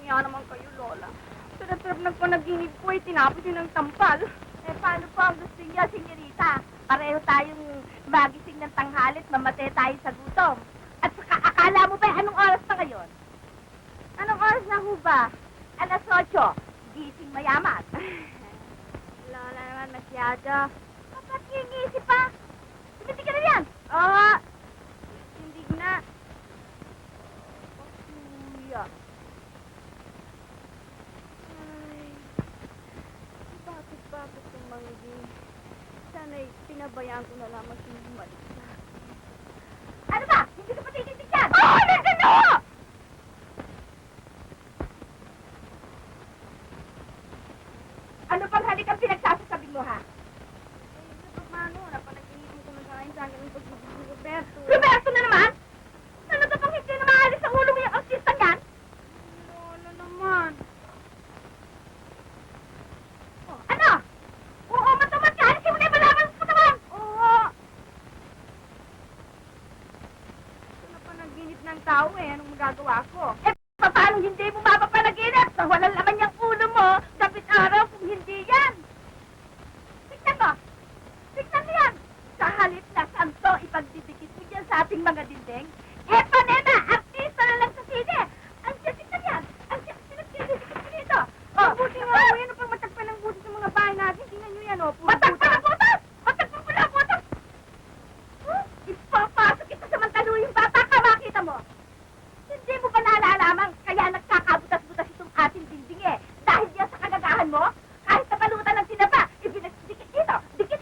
Kaya naman kayo, Lola. Sarap-sarap ng panaginip ko ay tinapos yun ng tampal. Eh, paano po ang gusto niyo, senyorita? Pareho tayong magising ng tanghalit, mamatay tayo sa gutom. At saka, akala mo ba anong oras na ngayon? Anong oras na ho ba? Alas 8. Gising mayaman. Lola naman masyado. Ba't ngingisip pa? Tumitig ka na yan! Oo. Hindi na. Kuya. Ay, bakit ba ako tumanggi? Sana'y pinabayaan ko na lamang siyang bumalik sa akin. Ano ba? Hindi ka pa tititig yan? Oo, nandiyan na ho! Ano bang halik ang pinagsasasabi mo, ha? Paano? Napanaginipin ko na sa akin sa akin ng pagbibig ni Roberto. Roberto na naman? Ano ka bang hindi na maalis sa ulo mo yung artista niyan? Lola naman. Oh, ano? Oo, matamad ka. Alisin mo na yung balaban sa katawan. Oo. Ito na panaginip ng tao eh. Anong magagawa ko? Eh, paano hindi mo mapapanaginip? Sa walang laman yung ulo mo, dapat araw kung hindi yan. Tignan mo. Tignan mo yan. Sa halip na santo, ipagdidikit mo dyan sa ating mga dinding. Eh, panena, artista na lang sa sine. Ang tignan yan. Ang sinagdidikit mo dito. Oh, Buti nga po yan pag matagpan ng buti sa mga bahay natin. Tingnan nyo yan, oh. Puro Matagpan butas. ang butas! Matagpan mo na ang butas! Ipapasok kita sa mantaluyong bata ka, makita mo! Hindi mo ba naalalaman kaya nagkakabutas-butas itong ating dinding eh? Dahil yan sa kagagahan mo? Kahit nabalutan ng tinapa, ibinagdikit dito, dikit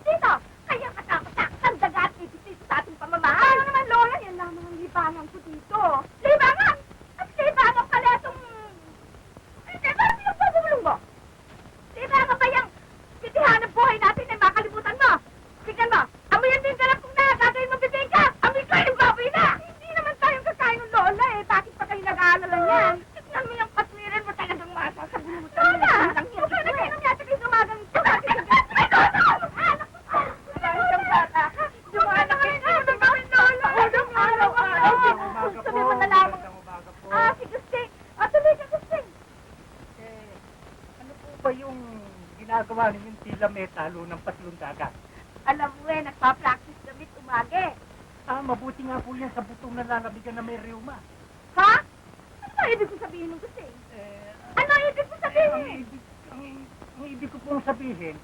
dito! Kaya katakot ang daga at ibis dito sa ating pamamahal! Ano naman, Lola? Yan lamang ang libangan ko dito. Libangan! At libangan pala itong... Hindi, parang pinagbubulong mo! Libangan ba yung titihan ng buhay natin ay makalimutan mo? Tingnan mo, amoy yan din galap kung gagawin mo bibig ka! Amoy ko yung baboy na! Hindi naman tayong kakain ng Lola eh. Bakit pa kayo nag-aalala niyan? Tignan mo yung katwiran mo talagang masasagutan. Lola! Huwag ka nag-inom yata kayo umagang ito. Bakit nag-inom? Anak ko! Dahil kang bata ka, dumanak ka rin ang gawin, Lola! Unang araw-araw! Sabi mo na lamang. Si Gusting! Tuloy ka, Gusting! Eh, ano po ba yung ginagawa ninyong tila may talo ng patlong dagat? Alam mo eh, nagpa-practice damit umage. Mabuti nga po yan sa butong nalalabigan na may rheuma. Ha? Ano ba ibig ko sabihin ng Gusting? Ano ibig ko Ang sabihin? ibig ko pong sabihin,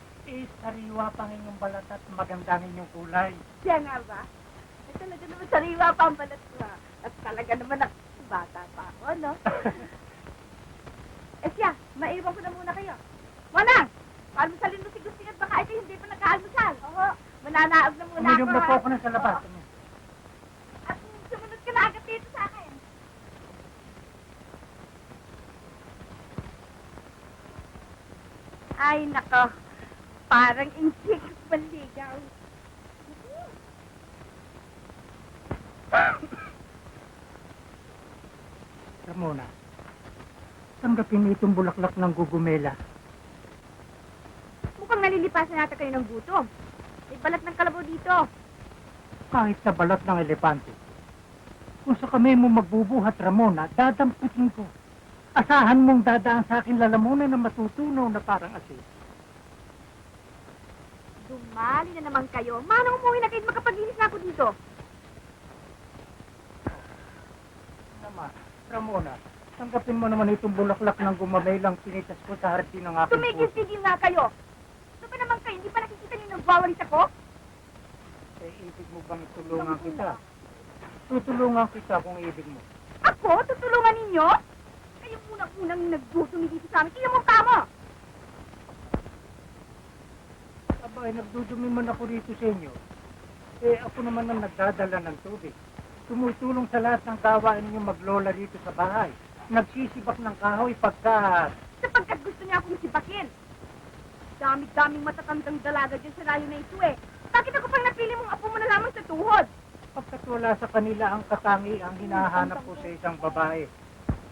sariwa pang inyong balat at magandang inyong kulay. Siya nga ba? Eh, talaga naman sariwa pa ang balat ko ha. At talaga naman bata pa ako, no? Siya, maiwan ko na muna kayo. Manang! Paalmusalin mo si Gusting at baka ito hindi pa nag-aalmusal. Oo, mananaog na muna Uminom na po ako na sa labas. Oo. At sumunod ka na agad dito sa akin. Ay, nako. Parang insik panligaw. Ramona, tanggapin mo itong bulaklak ng gugumela. Mukhang nalilipasan nata kayo ng gutom. May balat ng kalabaw dito. Kahit sa balat ng elepante. Kung sa kamay mo magbubuhat, Ramona, dadamputin ko. Asahan mong dadaan sa akin lalamunan na matutunaw na parang asin. Dumali na naman kayo. Manong umuwi na kayo makapaglinis na ako dito. Naman, Ramona, tanggapin mo naman itong bulaklak ng gumamelang pinitas ko sa hardin ng aking puso. Tumigil-tigil nga kayo. Ano ba naman kayo? Hindi pa nakikita niyo nagwawalis ako? Ibig mo bang tulungan kita? Tutulungan kita kung ibig mo. Ako? Tutulungan ninyo? Kayo unang-unang nagdudumi dito sa amin. Kayo mong tama. Abay, nagdudumi man ako rito sa inyo. Ako naman ang nagdadala ng tubig. Tumutulong sa lahat ng gawain ninyo maglola rito sa bahay. Nagsisibak ng kahoy pagka... Sapagkat gusto niya akong sibakin. Dami-daming matatandang dalaga dyan sa layo na ito eh. Bakit ako pang napili mong apo mo na lamang sa tuhod? Pagkat wala sa kanila ang katangi ang hinahanap ko sa isang babae.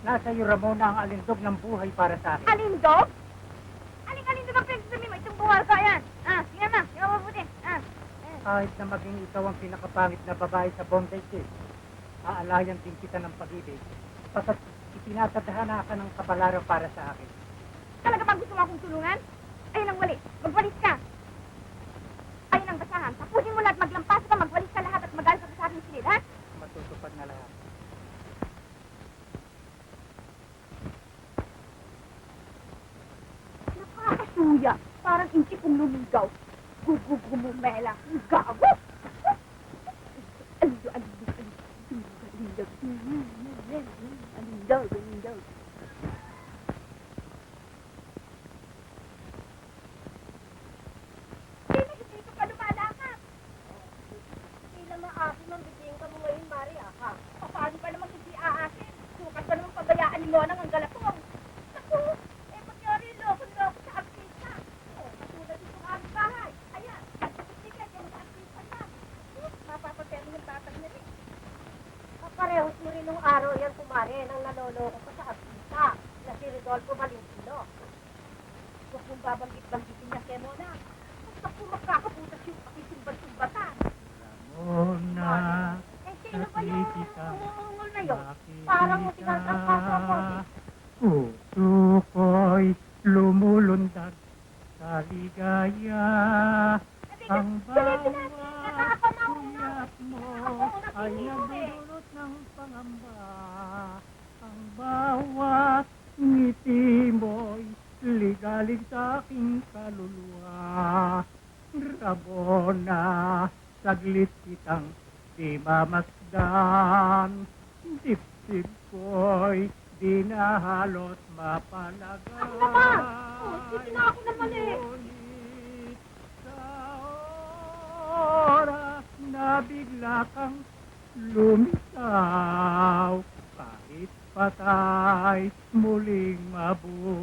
Nasa iyo, Ramona, ang alindog ng buhay para sa akin. Alindog? Aling-alindog ang pinagsasabi mo. Itong buhal ka yan. Tingnan na. Tingnan mo mabuti. Kahit na maging ikaw ang pinakapangit na babae sa Bombay City, aalayan din kita ng pag-ibig. sapagkat itinatadhana ka ng kapalaran para sa akin. Talaga bang gusto mo akong tulungan? Ayun ang walis. Magwalis ka. Ayun ang basahan. Tapusin mo lahat, maglampas ka, magwalis ka lahat at magalit ka sa aking silid, ha? Matutupad na lahat. Nakakasuya. Parang inchi kong lumigaw. Gugugumumela. Gago! Parehos mo rin nung araw yan, kumare, nang naloloko ko sa artista na si Rodolfo Valentino. Huwag mong babanggit-banggitin niya kay Mona. Basta kung makakaputas yung pakisumbad-sumbatan. Ramona, Eh, sino ba yung nakikita, umungol na yun? Parang mo tinatangkas ako. puso ko'y lumulundag sa ligaya. Ang bawat suyap mo ay nagdudulot ng pangamba. Ang bawat ngiti mo'y ligalig sa aking kaluluwa. Ramona, saglit kitang di mamasdan. Dibdib ko'y di na halos mapalagay. Ako naman! Oh, sige na ako naman eh. Ngunit sa oras na bigla kang lumitaw, kahit patay, muling mabubuhay.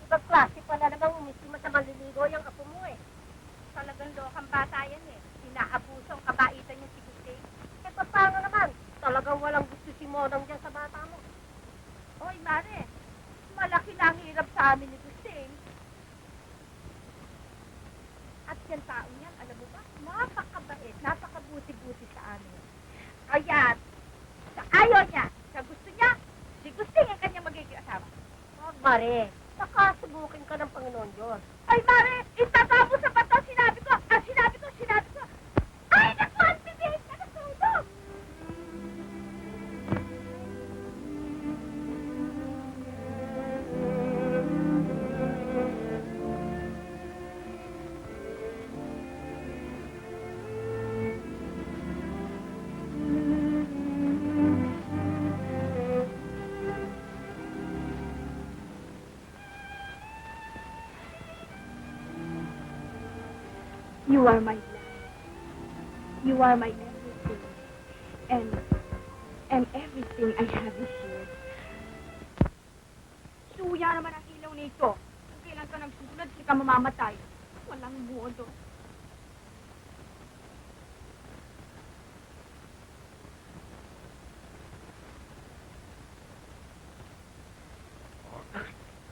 Ibang klase pala namang umistima sa manliligaw yung apo mo eh. Talagang lokang bata yan eh. Inaabuso ang kabaitan niya si Guseng. Eh, paano naman? Talagang walang gusto si Monang dyan sa bata mo. Hoy, Mare. Malaki na ang hirap sa amin ni Guseng. At yan taong yan, alam mo ba? Napakabait, napakabuti-buti sa amin. Kaya, sa ayaw niya, sa gusto niya, si Guseng ang kanyang magiging asawa. Huwag, Mare. Nakasubukin ka ng Panginoon Diyos. Ay, Mare! Itatapos sa bato, sinabi ko! Ah, sinabi ko! Ay, naku! Ang bibihis ka na tulog! You are my life. You are my everything. And everything I have is yours. Suya naman ang ilaw nito. Kung kailan ka nagsusunod, hindi ka mamamatay. Walang modo.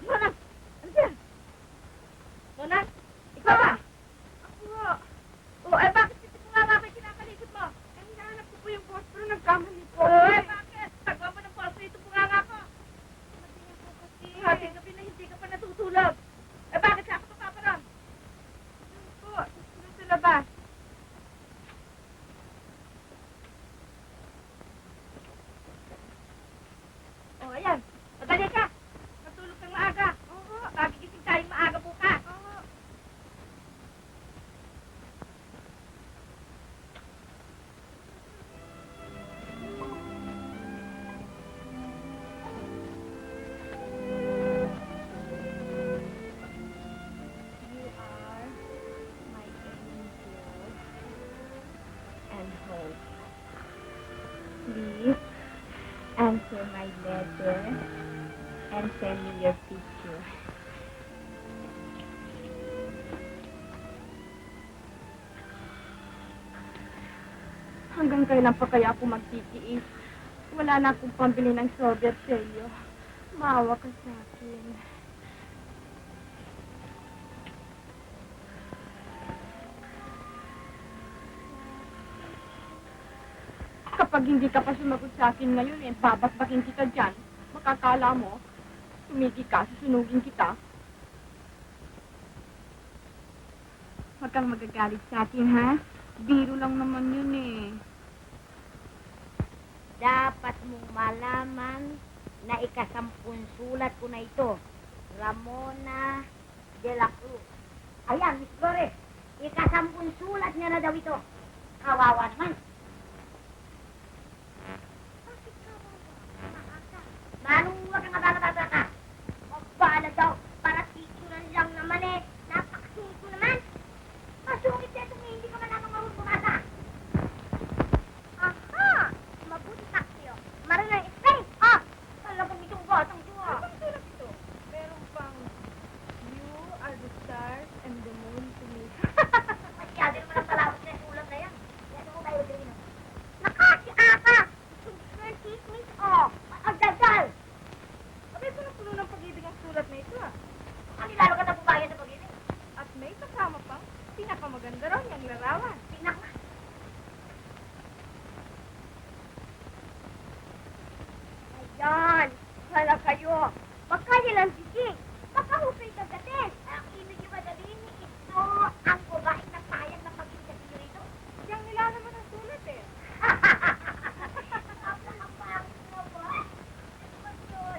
Nonang! Ano yan? Nonang! Ikaw ba? Oh, eh bakit kasi po nga kayo kinakalikot mo? Eh, hinahanap ko po yung boss, pero nagkamali po. Eh, bakit? Tagawa mo ng boss, ito po nga ako. Matingin po kasi. Hating gabi na hindi ka pa natutulog. Eh, bakit siya ako papaparam? Yun po, doon sa labas. Oh, ayan. Madali ka. Matulog kang maaga. Oo. Magigising tayong maaga bukas. Oo. You are my angel and hope. Please answer my letter and send me your picture. Hanggang kailan pa kaya ako magtitiis? Wala na akong pambili ng sorbet sa iyo. Maawa ka sa akin. Kapag hindi ka pa sumagot sa akin ngayon, babakbakin kita dyan. Makakala mo, tumigi ka, susunugin kita. Huwag kang magagalit sa akin, ha? Biro lang naman yun eh. Dapat mong malaman na ikasampung sulat ko na ito. Ramona de la Cruz. Ayan, Miss Flores. Ikasampung sulat niya na daw ito. Kawawa naman. Bakit kawawa? Manong huwag kang mabalabala ka. Magbala daw. Para titulan lang naman eh. Napakasungit mo naman. Masungit na itong hindi ka man lamang marunong bumasa. Aha! Mabuti tayo. Marunong explain. Ah! Talagang itong batang ito ah. Anong sulat ito? Meron pang, you are the stars and the moon to me. Masyado naman ang palabot na yung ulam na yan. Yan mo tayo din. Nakasiaka! Itong chismis oh. Ang dasal! Abay, puno-puno ng pag-ibig ang sulat na ito, ah. Ang nilalo ka na bubayan sa pag-ibig. At may kasama pang pinakamaganda raw niyang larawan. Pinak na. Ayan! Hala kayo! Magkaya lang sising! Makahupay kagatin! Ang ibig yung madalin ito ang babaeng na sayang na pag-ibig sa tiyo rito. Yang nilalaman ang sulat, eh. Napakapangit mo ba?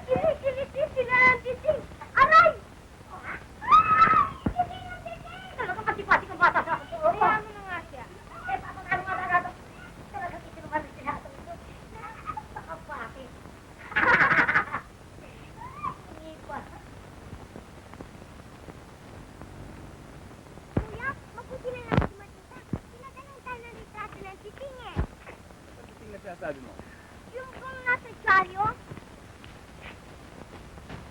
Kilit-kilit sila ang sising! Aray! Sising ang sising! Talagang matipati kang bata sa akin. Kaya mo na nga siya. Eh, papagano nga na natin. Talagang isinuman na sila ito. Napakapangit. Hindi pa. Kuya, mabuti na lang si Matita. Pinagalang tayo na rin sa atin ang sising eh. Ano na sinasabi mo? Yung kung nasa dyaryo,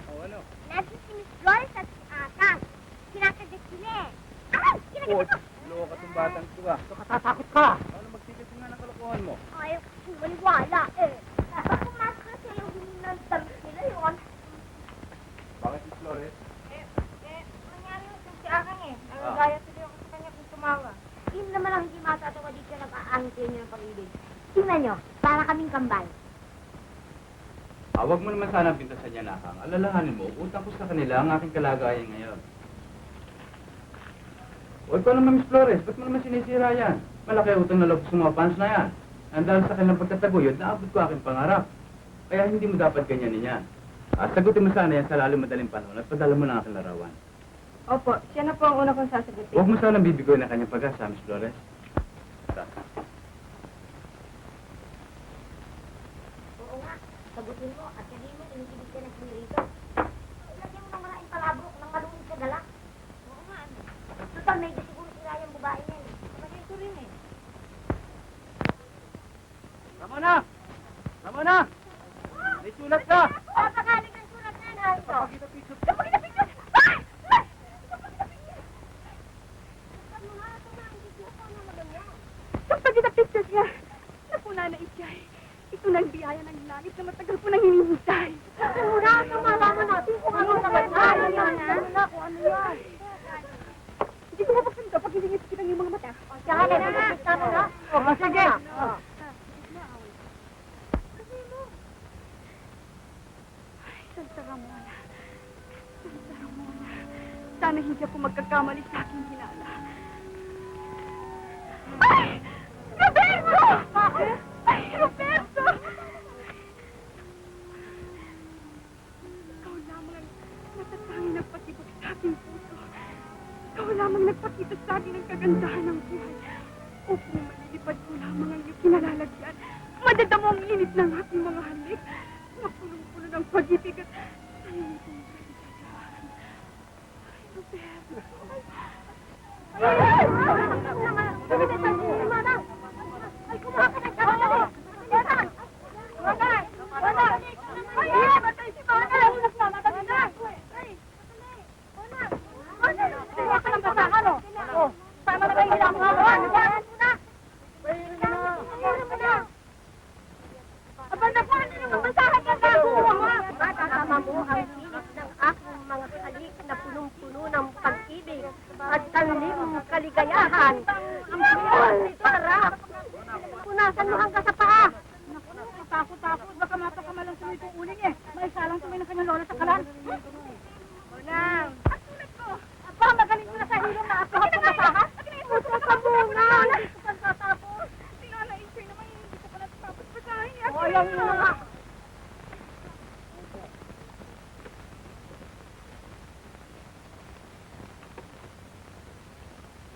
Oh, ano? nasa si Miss Flores at si Akang. Kinakagat sila eh. Aray! Oh, Kinakagat ko! loko ka tong batang ito ah. Nakatatakot ka. Ano magtigil nga ng kalokohan mo? Ayaw ko maniwala eh. Kapag pumasok na sila yung ng damit nila yun. Bakit si Flores? Nangyari yung si Akang, eh. Nagagaya tuloy ako sa kanya kung tumawa. Yun naman ang hindi matatawa dito na nag-aangkin niyo ng pag-ibig. Tingnan nyo, para kaming kambal. Huwag mo naman sana pintasan niya nakang. Alalahanin mo, utang ko sa kanila ang aking kalagayan ngayon. Huwag ko naman, Miss Flores. Ba't mo naman sinisira yan? Malaki ang utang na loob sa mga fans na yan. And dahil sa kanilang pagtataguyod, naabot ko aking pangarap. Kaya hindi mo dapat ganyanin yan. Sagutin mo sana yan sa lalo madaling panahon at padala mo na aking larawan. Opo, siya na po ang una kong sasagutin. Huwag mo sana bibigoy na kanyang pag-asa, Miss Flores. Oo nga, sagutin mo at sabihin mo tinitibig ka ng sinirito. Lagyan mo ng maraming palabok ng malungit sa dala. Oo nga, ano. Total, may siguro sila yung babae niyan. Kapatid ko rin eh. Ramona! Ramona! May sulat ka! Napakalig ng sulat na na ito. Pakita picture. Napakita picture! Ay! Ay! Napakita picture! Ano nga ito na, hindi siya pa na maganda. Kapag pictures niya, napuna na Ijay. Ito na ang biyaya ng langit na matagal ko nang hinihintay. Mura, malaman natin kung ano naman yan. Kung ano yan. Hindi ko mapagsan kapag hindi niya kita yung mga mata. Tsaka na na, tama na. O, sige. Santa Ramona. Santa Ramona. Sana hindi ako magkakamali sa aking hinala. Ay! Roberto! Ay, Roberto! Ikaw lamang ang natatanging nagpatibok sa aking puso. Ikaw lamang nagpakita sa akin ng kagandahan ng buhay. Upang malilipad ko lamang ang iyong kinalalagyan. Madadamo ang init ng aking mga halik. Napunong-puno ng pag-ibig at tahimik kong kaligayahan. Ay, Roberto. Ay, kumuha ka ng tsaka. Manay! Manay! Ay, matay si Manay! Matay na! Ay, Manay! Manay! Kumuha ka ng basahan, no? Oh, tama na ba yung hilang mga mga? Basahan mo na! Basahan mo na! Aba, napahan na naman basahan ka na! Kumuha mo! Matatama mo ang init ng aking mga halik na punong-puno ng pag-ibig at talim kaligayahan. Ang buwan nito, harap! Punasan mo hanggang sa paa! Takot-takot, baka mapakamalang tuloy itong uling eh. May salang tuloy ng kanyang lola sa kalan. Unang! Ang sulit ko! Aba, magaling ko na sa hilong na ako hapong masahan. Puso ka muna! Hindi ko pa tatapos. Si Nanay Insoy naman, hindi ko pa natatapos basahin. O, yan mo nga.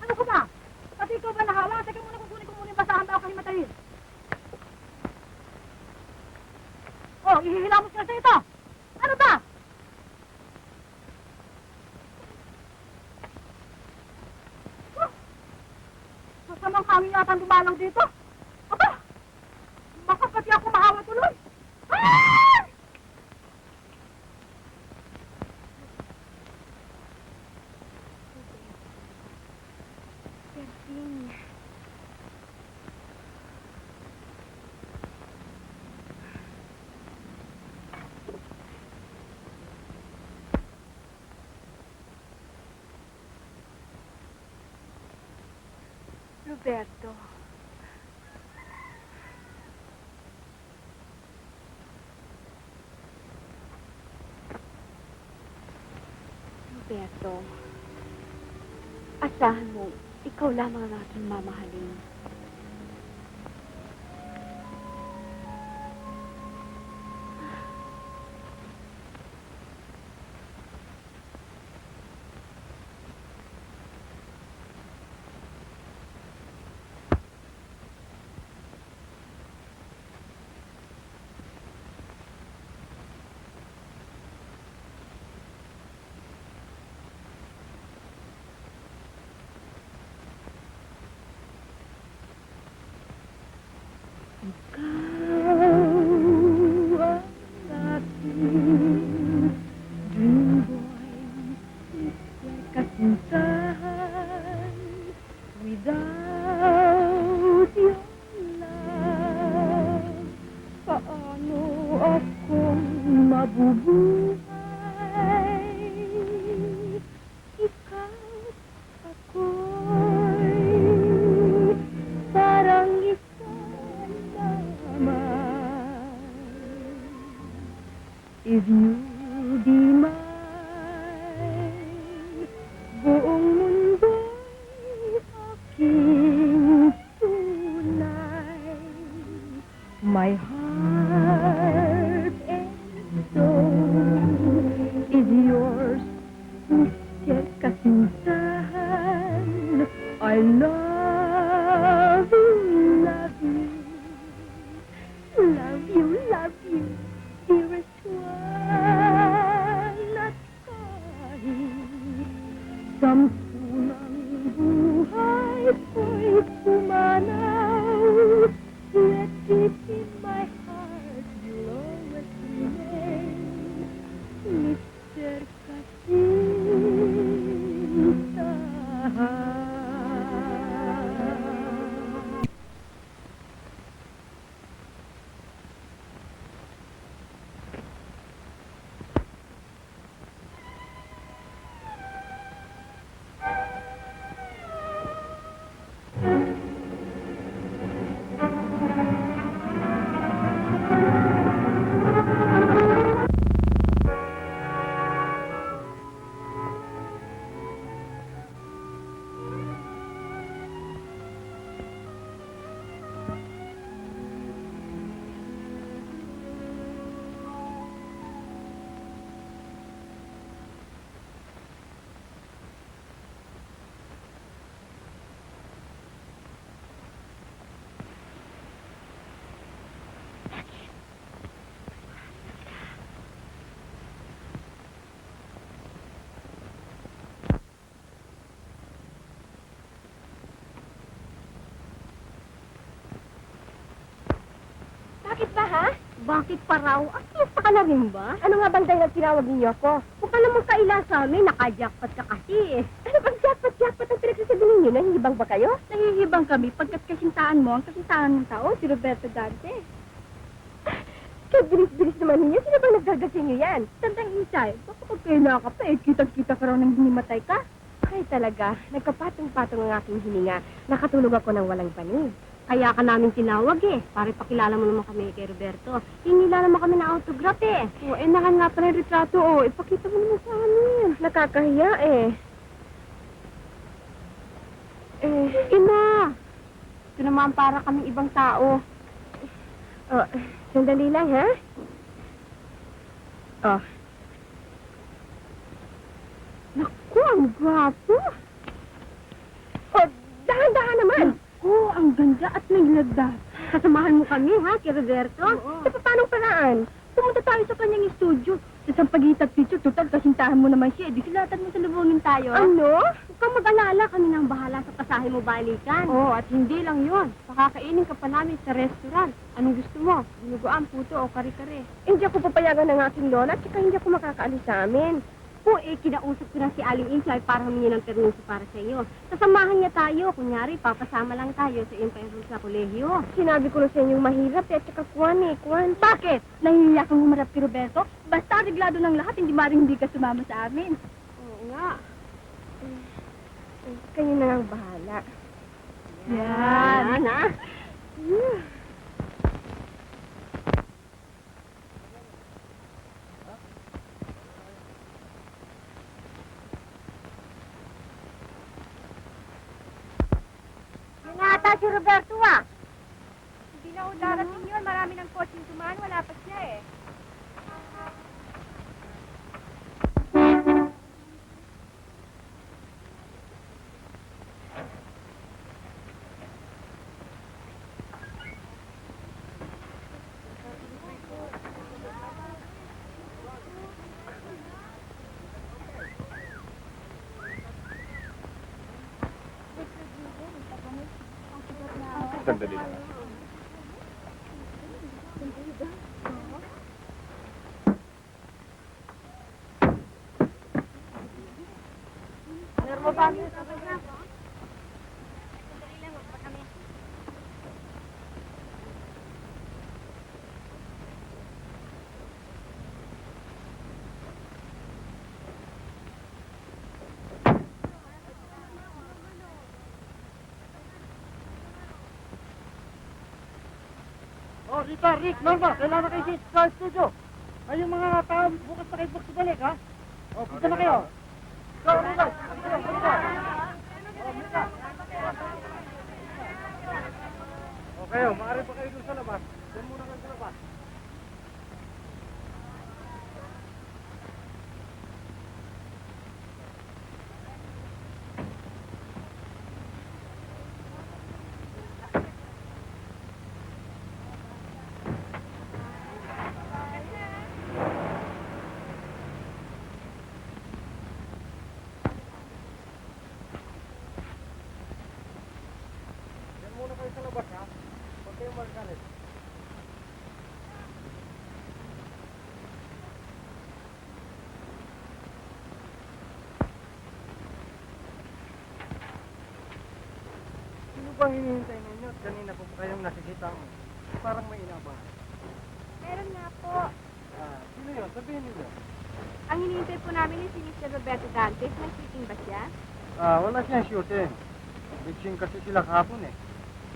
Ano ko ba? Pati ikaw ba nahawa? Teka muna kukunin ko muna yung basahan bago kayo matayin. Oh, ihihilamos ka sa ito. Ano ba? Oh, masamang hangin yata ang dumalaw dito. Aba! Baka pati ako mahawa tuloy. Ah! Delphine. Roberto. Roberto. Asahan mo, ikaw lamang ang aking mamahalin. If you be mine, buong mundo'y aking tunay. My heart and soul is yours, Mr. Kasintahan. I love you, love you, love you, love you, dearest one at kahit sampunang buhay ko'y pumanaw. Yet deep in my heart you'll always remain, Mr. Kasintahan. Bakit ba, ha? Bakit pa raw? Akita ka na rin ba? Ano nga bang dahilan tinawag ninyo ako? Kung alam mo kailan sa amin, nakajakpat ka kasi eh. Ano bang jackpot ang pinagsasabihin ninyo? Nahihibang ba kayo? Nahihibang kami pagkat kasintahan mo ang kasintahan ng tao, si Roberto Dante. Kaya bilis-bilis naman ninyo. Sino bang naggagasing nyo yan? Tandang Isay, baka pag kaila ka pa eh, kitang-kita ka raw nang hinimatay ka. Ay talaga, nagkapatong-patong ang aking hininga. Nakatulog ako ng walang panig. Kaya ka namin tinawag eh, para ipakilala mo naman kami kay Roberto. Hinila naman kami ng autograph eh. Oo, nakan nga pala yung retrato, oh. Ipakita mo naman sa amin. Nakakahiya, eh. Ina! Ito naman para kaming ibang tao. Oh, sandali lang, ha? Oh. Naku, ang gwapo! Oh, dahan-dahan naman. Oh, ang ganda at naglagda. Kasamahan mo kami, ha, kay Roberto? Sa paanong paraan? Pumunta tayo sa kanyang studio. Sa Sampaguita Picture, total, kasintahan mo naman siya. Di silatan mo sa lubungin tayo. Ano? Huwag kang mag-alala, kami nang bahala sa pasahe mo balikan. Oh, at hindi lang yon. Pakakainin ka pa namin sa restaurant. Anong gusto mo? Dinuguan, puto o kare-kare? Hindi ako papayagan ng aking lola at saka hindi ako makakaalis sa amin. Po, kinausap ko na si Aling Inchay para humingi ng permiso para sa iyo. Sasamahan niya tayo. Kunyari, papasama lang tayo sa iyong pairol sa kolehiyo. Sinabi ko na sa inyong mahirap at saka Kwan. Bakit? Nahihiya kang humarap kay Roberto? Basta reglado ng lahat, hindi maring hindi ka sumama sa amin. Oo nga. Kayo na lang bahala. Yan, ha? Nangata si Roberto, ah. Hindi na ho darating yun. Marami ng coaching tumaan. Wala pa siya eh. Sandali lang. Meron mo ba niyo sa Oh, Rita, Rick, Norma, kailangan kayo sa studio. Kayong mga tao, bukas na kayo balik, ha? Oh, punta na kayo. Go, Rita. Oh, kayo, maaari pa kayo dun sa labas. Doon muna kayo sa labas. Doon muna kayo sa labas, ha? Huwag kayong magkalit. Sino bang hinihintay ninyo? Kanina po kayong nakikita mo. Parang may inabahan. Meron nga po. Sino yun? Sabihin ninyo. Ang hinihintay po namin is si Mr. Roberto Dantes. May shooting ba siya? Wala siyang shooting. Bitching kasi sila kahapon eh.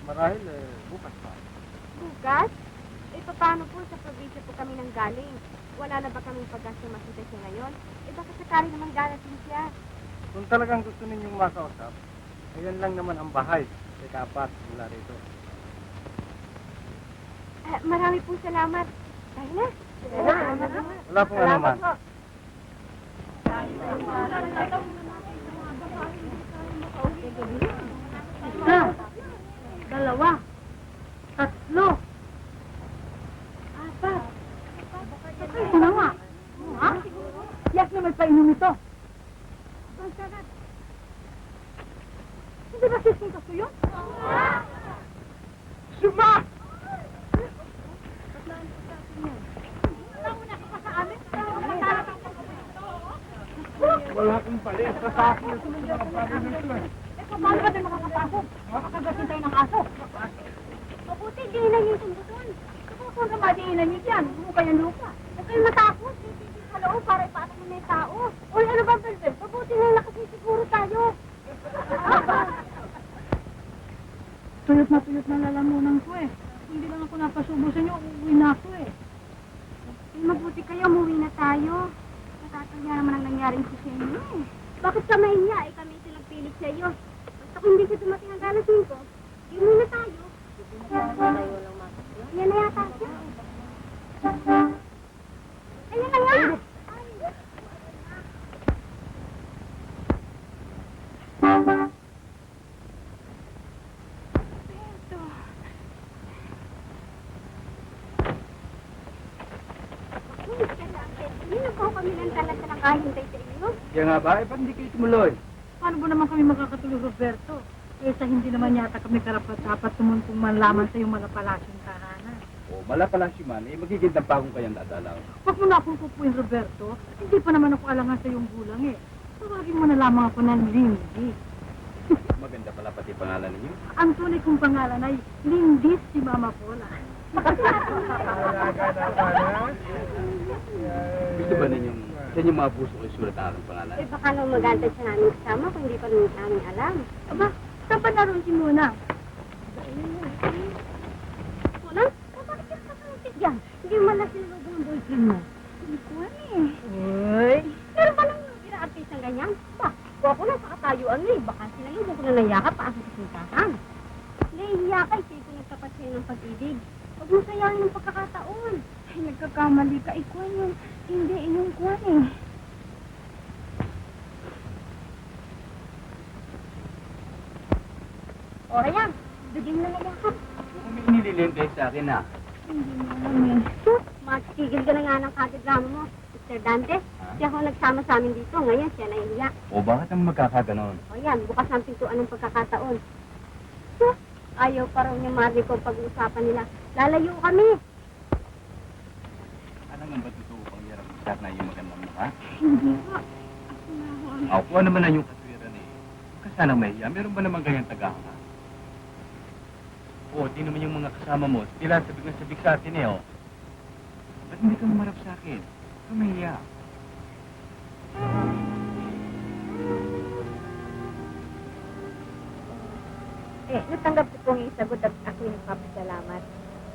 Marahil bukas pa. Bukas? Paano po sa probinsya po kami nang galing? Wala na ba kaming pag-asa makita siya ngayon? Baka sakali naman darating siya. Kung talagang gusto ninyong makausap, ayan lang naman ang bahay. Ika-apat mula rito. Marami pong salamat. Tayo na. Salamat. Wala pong ano man. Isa, dalawa, tatlo, apat. Ito na nga. Ha? Yak na may painom ito. Hindi ba sising kaso yun? Suma! Wala akong pali. Sasaki ito ng mga bagay nito eh. Paano ba tayo makakapasok? Makakagasin tayo ng aso. Mabuti, diinan niyo yung sumbuton. Kung ka madiinan niyo dyan, buka yung lupa. Huwag kayong matakot. Sisisig sa loob para ipasok mo na yung tao. Uy, ano ba, Belbel? Mabuti na nakasisiguro tayo. tuyot na lalamunan ko eh. Hindi lang ako napasubo sa inyo, uuwi na ako eh. Mabuti kayo, umuwi na tayo. Natatagya naman ang nangyari sa inyo eh. Bakit ka mahiya? Eh, kami ito nagpilit sa iyo. Basta kung hindi ka dumating ang alas 5, umuwi na tayo. Ayan na yata siya. Ayan na nga! Ito. Hindi po kami lang talaga nakahintay sa inyo. Kaya nga ba, eh, ba't hindi kayo tumuloy? Paano ba naman kami makakatulog, Roberto? Kesa hindi naman yata kami karapat-dapat tumuntong man lamang sa iyong malapalasing tahanan. O, mala pala si Man, eh, magiging dampakong kayang dadalaw. Huwag mo na akong pupuin, Roberto. Hindi pa naman ako alangan sa iyong gulang eh. Tawagin mo na lamang ako ng Lindy. Maganda pala pati pangalan ninyo. Ang tunay kong pangalan ay Lindy si Mama Pola. Gusto ba ninyong sa inyong mga puso ko isulat ang aking pangalan? Eh, baka nung magantay siya namin kasama kung hindi pa rin namin alam. Aba, saan ba naroon si Muna? Muna? Bakit ka kapangit yan? Hindi mo lang sinulog ng boyfriend mo. Hindi ko eh. Uy! Meron ba nang pina-artist ng ganyan? Ba, kung ako lang sa katayuan mo eh. Baka sila yung huwag ko na nayakap pa ang kasintahan. Nahihiya ka, ito nagtapat sa'yo ng pag-ibig. Huwag mo sayangin ang pagkakataon. Ay, nagkakamali ka. Ikuan yung, hindi yung kuwan eh. O, ayan. Bigyan mo na nayakap. Kung may inililintay sa akin na. Hindi mo naman eh. Sus, matigil ka na nga ng katidrama mo. Mr. Dante, siya ako nagsama sa amin dito. Ngayon, siya nahihiya. O, bakit ang magkakaganon? O yan, bukas ang pintuan ng pagkakataon. Sus, ayaw pa raw niya Mariko pag-uusapan nila. Lalayo kami. Ano nga ba totoo pang yarap sa na yung magandang mukha? Hindi po. Ako na ako. Ako, kung ano man na yung katwiran eh. Kasanang mahiya, meron ba naman ganyang tagahanga? Oo, di naman yung mga kasama mo, sila sabik na sabik sa atin eh, oh. Ba't hindi ka mamarap sa akin? Ikaw mahiya. Eh, natanggap ko pong yung sagot at ako yung nagpapasalamat.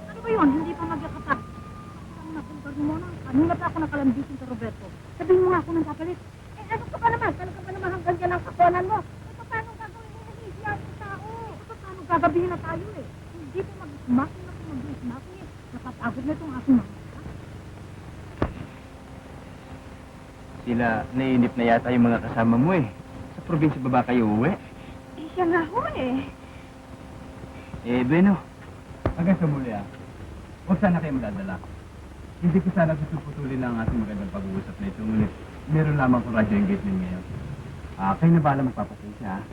Ano ba yun? Hindi pa magyakapan. Ang napunta mo na. Kanina pa ako nakalambisin sa Roberto. Sabihin mo nga ako ng kapalit. Eh, ano ka pa naman? Ano ka pa naman hanggang dyan ang kakonan mo? Eh, paano gagawin mo nahihiya ang tao? Paano gagabihin na tayo eh? Hindi po mag-smaking ako mag-smaking eh. Napapagod na itong aking mga. Sila, naiinip na yata yung mga kasama mo eh. Sa probinsya ba kayo uwi? Eh, siya nga ho eh. Eh, Bueno. Hanggang sa muli ah. Huwag sana kayo madadala. Hindi ko sana susuputulin ang ating magandang pag-uusap na ito. Ngunit meron lamang kong radio engagement ngayon. Kayo na bahala magpapasensya ah.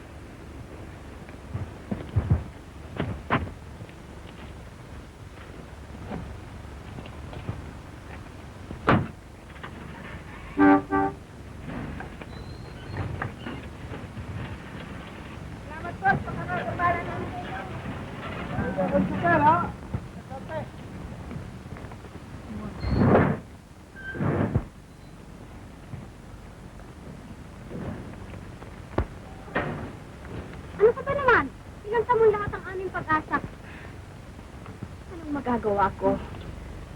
Ano ka ba naman? Pinanta mo lahat ang aming pag-asa. Anong magagawa ko?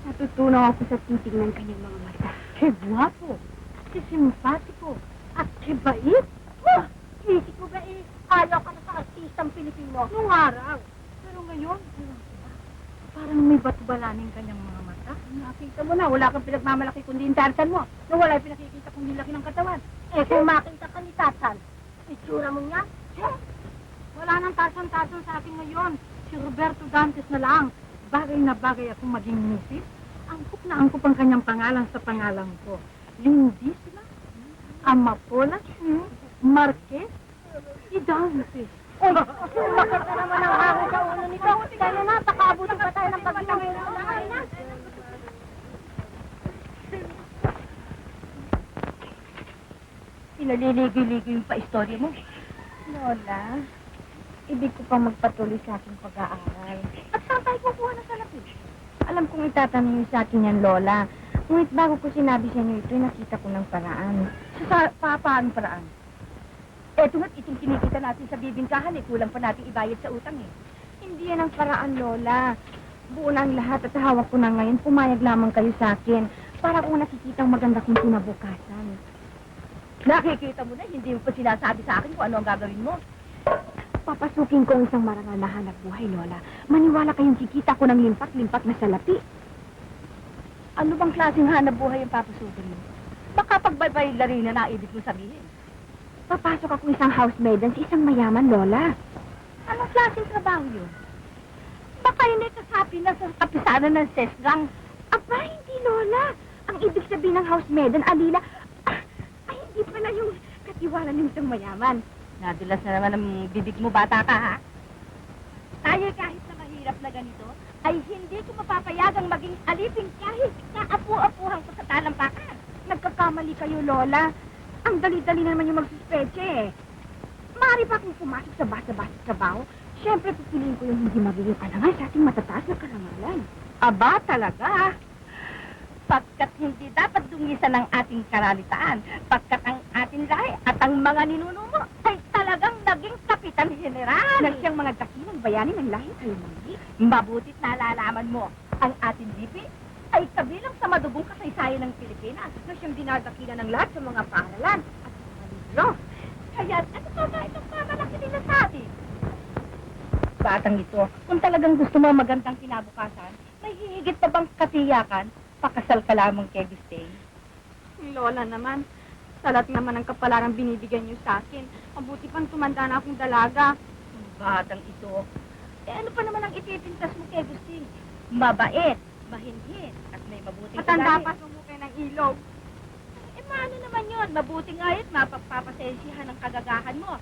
Natutunaw ako sa titignan kanyang mga mata. Que guwapo, que simpatiko, at que bait. Oh, isip mo ba eh, ayaw ka na sa artistang Pilipino. Nung araw. Pero ngayon, ewan ko ba, parang may batubalaning kanyang mga mata. Nakita mo na, wala kang pinagmamalaki kundi yung tartan mo. Nung wala yung pinakikita kundi laki ng katawan. Eh, kung makita ka ni Tartan, itsura mo niya, Wala nang tarsan-tarsan sa akin ngayon. Si Roberto Dantes na lang. Bagay na bagay akong maging misis. Angkop na angkop ang kanyang pangalan sa pangalan ko. Lindisima, Amapola, Marquez, si Dantes. uy, sumakit na naman ang hangin sa ulo nito. Kaya na, pakaabutin pa tayo ng pagkita ngayon. Pinaliligoy-ligoy yung pa-istorya mo. Lola, ibig ko pang magpatuloy sa aking pag-aaral. At saan tayo kukuha ng salapi? Alam kong itatanong niyo sa akin yan, Lola. Ngunit bago ko sinabi sa inyo ito, nakita ko ng paraan. Paano paraan? Eto nga't itong kinikita natin sa bibingkahan, kulang pa natin ibayad sa utang eh. Hindi yan ang paraan, Lola. Buo na ang lahat at hawak ko na ngayon. Pumayag lamang kayo sa akin para kung nakikita ang maganda kong kinabukasan. Nakikita mo na, hindi mo pa sinasabi sa akin kung ano ang gagawin mo. Papasukin ko ang isang marangal na hanap buhay, Lola. Maniwala kayong kikita ko ng limpat-limpat na salapi. Ano bang klaseng hanap buhay ang papasukin mo? Baka pagbaybay lari na naibig mo sabihin. Papasok ako isang housemaiden sa isang mayaman, Lola. Anong klaseng trabaho yun? Baka yun ay kasapi na sa kapisanan ng sesgang. Aba, hindi, Lola. Ang ibig sabihin ng housemaiden, Alila, ay hindi pala yung katiwala ng isang mayaman. Nadulas na naman ang bibig mo, bata ka, ha? Tayo kahit na mahirap na ganito, ay hindi ko mapapayagang maging alipin kahit na apu-apuhan ko sa talampakan. Nagkakamali kayo, Lola. Ang dali-dali na naman yung magsuspeche, eh. Maaari pa akong pumasok sa basa-basa trabaho. Siyempre, pipiliin ko yung hindi magiging alangan sa ating matataas na karangalan. Aba, talaga? Pagkat hindi dapat dungisan ng ating karalitaan, pagkat ang ating lahi at ang mga ninuno mo ay talagang naging kapitan general. Na siyang mga dakilang bayani ng lahi kayo mali. Mabutit nalalaman mo, ang ating DP ay kabilang sa madugong kasaysayan ng Pilipinas. Na siyang dinadakilan ng lahat sa mga paaralan at sa mga libro. Kaya ano pa ba itong pamalaki nila sa atin? Batang ito, kung talagang gusto mo magandang kinabukasan, may hihigit pa bang katiyakan? Pakasal ka lamang kay Gustave. Lola naman, salat naman ang kapalarang binibigyan niyo sa akin. Mabuti pang tumanda na akong dalaga. Batang ito, eh ano pa naman ang itipintas mo kay Gustave? Mabait, mahinhin, at may mabuting Matanda ugali. pa sumukay ng ilog. Eh, paano naman yun? Mabuti nga yun, mapagpapasensyahan ang kagagahan mo.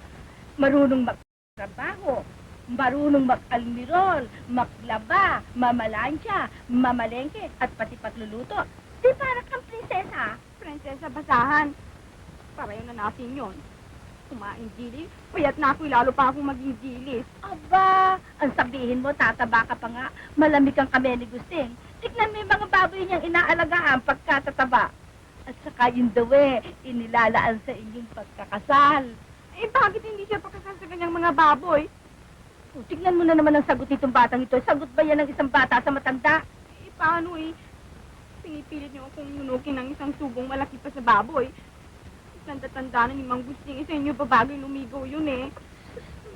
Marunong magtrabaho, marunong mag-almirol, maglaba, mamalansya, mamalengke, at pati pagluluto. Di para kang prinsesa. Prinsesa Basahan. Parayo na natin yun. Kumain gilis, payat na ako, lalo pa akong maging gilis. Aba, ang sabihin mo, tataba ka pa nga, malamig ang kami ni Gusting. Tignan mo yung mga baboy niyang inaalagaan pagkatataba. At saka yun daw inilalaan sa inyong pagkakasal. Eh, bakit hindi siya pakasal sa kanyang mga baboy? Oh, tignan mo na naman ang sagot nitong batang ito. Sagot ba yan ng isang bata sa matanda? Eh, paano eh? Pinipilit niyo akong nunukin ng isang tubong malaki pa sa baboy. Tanda-tanda na ni Mang Gusting, isa inyo pa bagay lumigaw yun eh.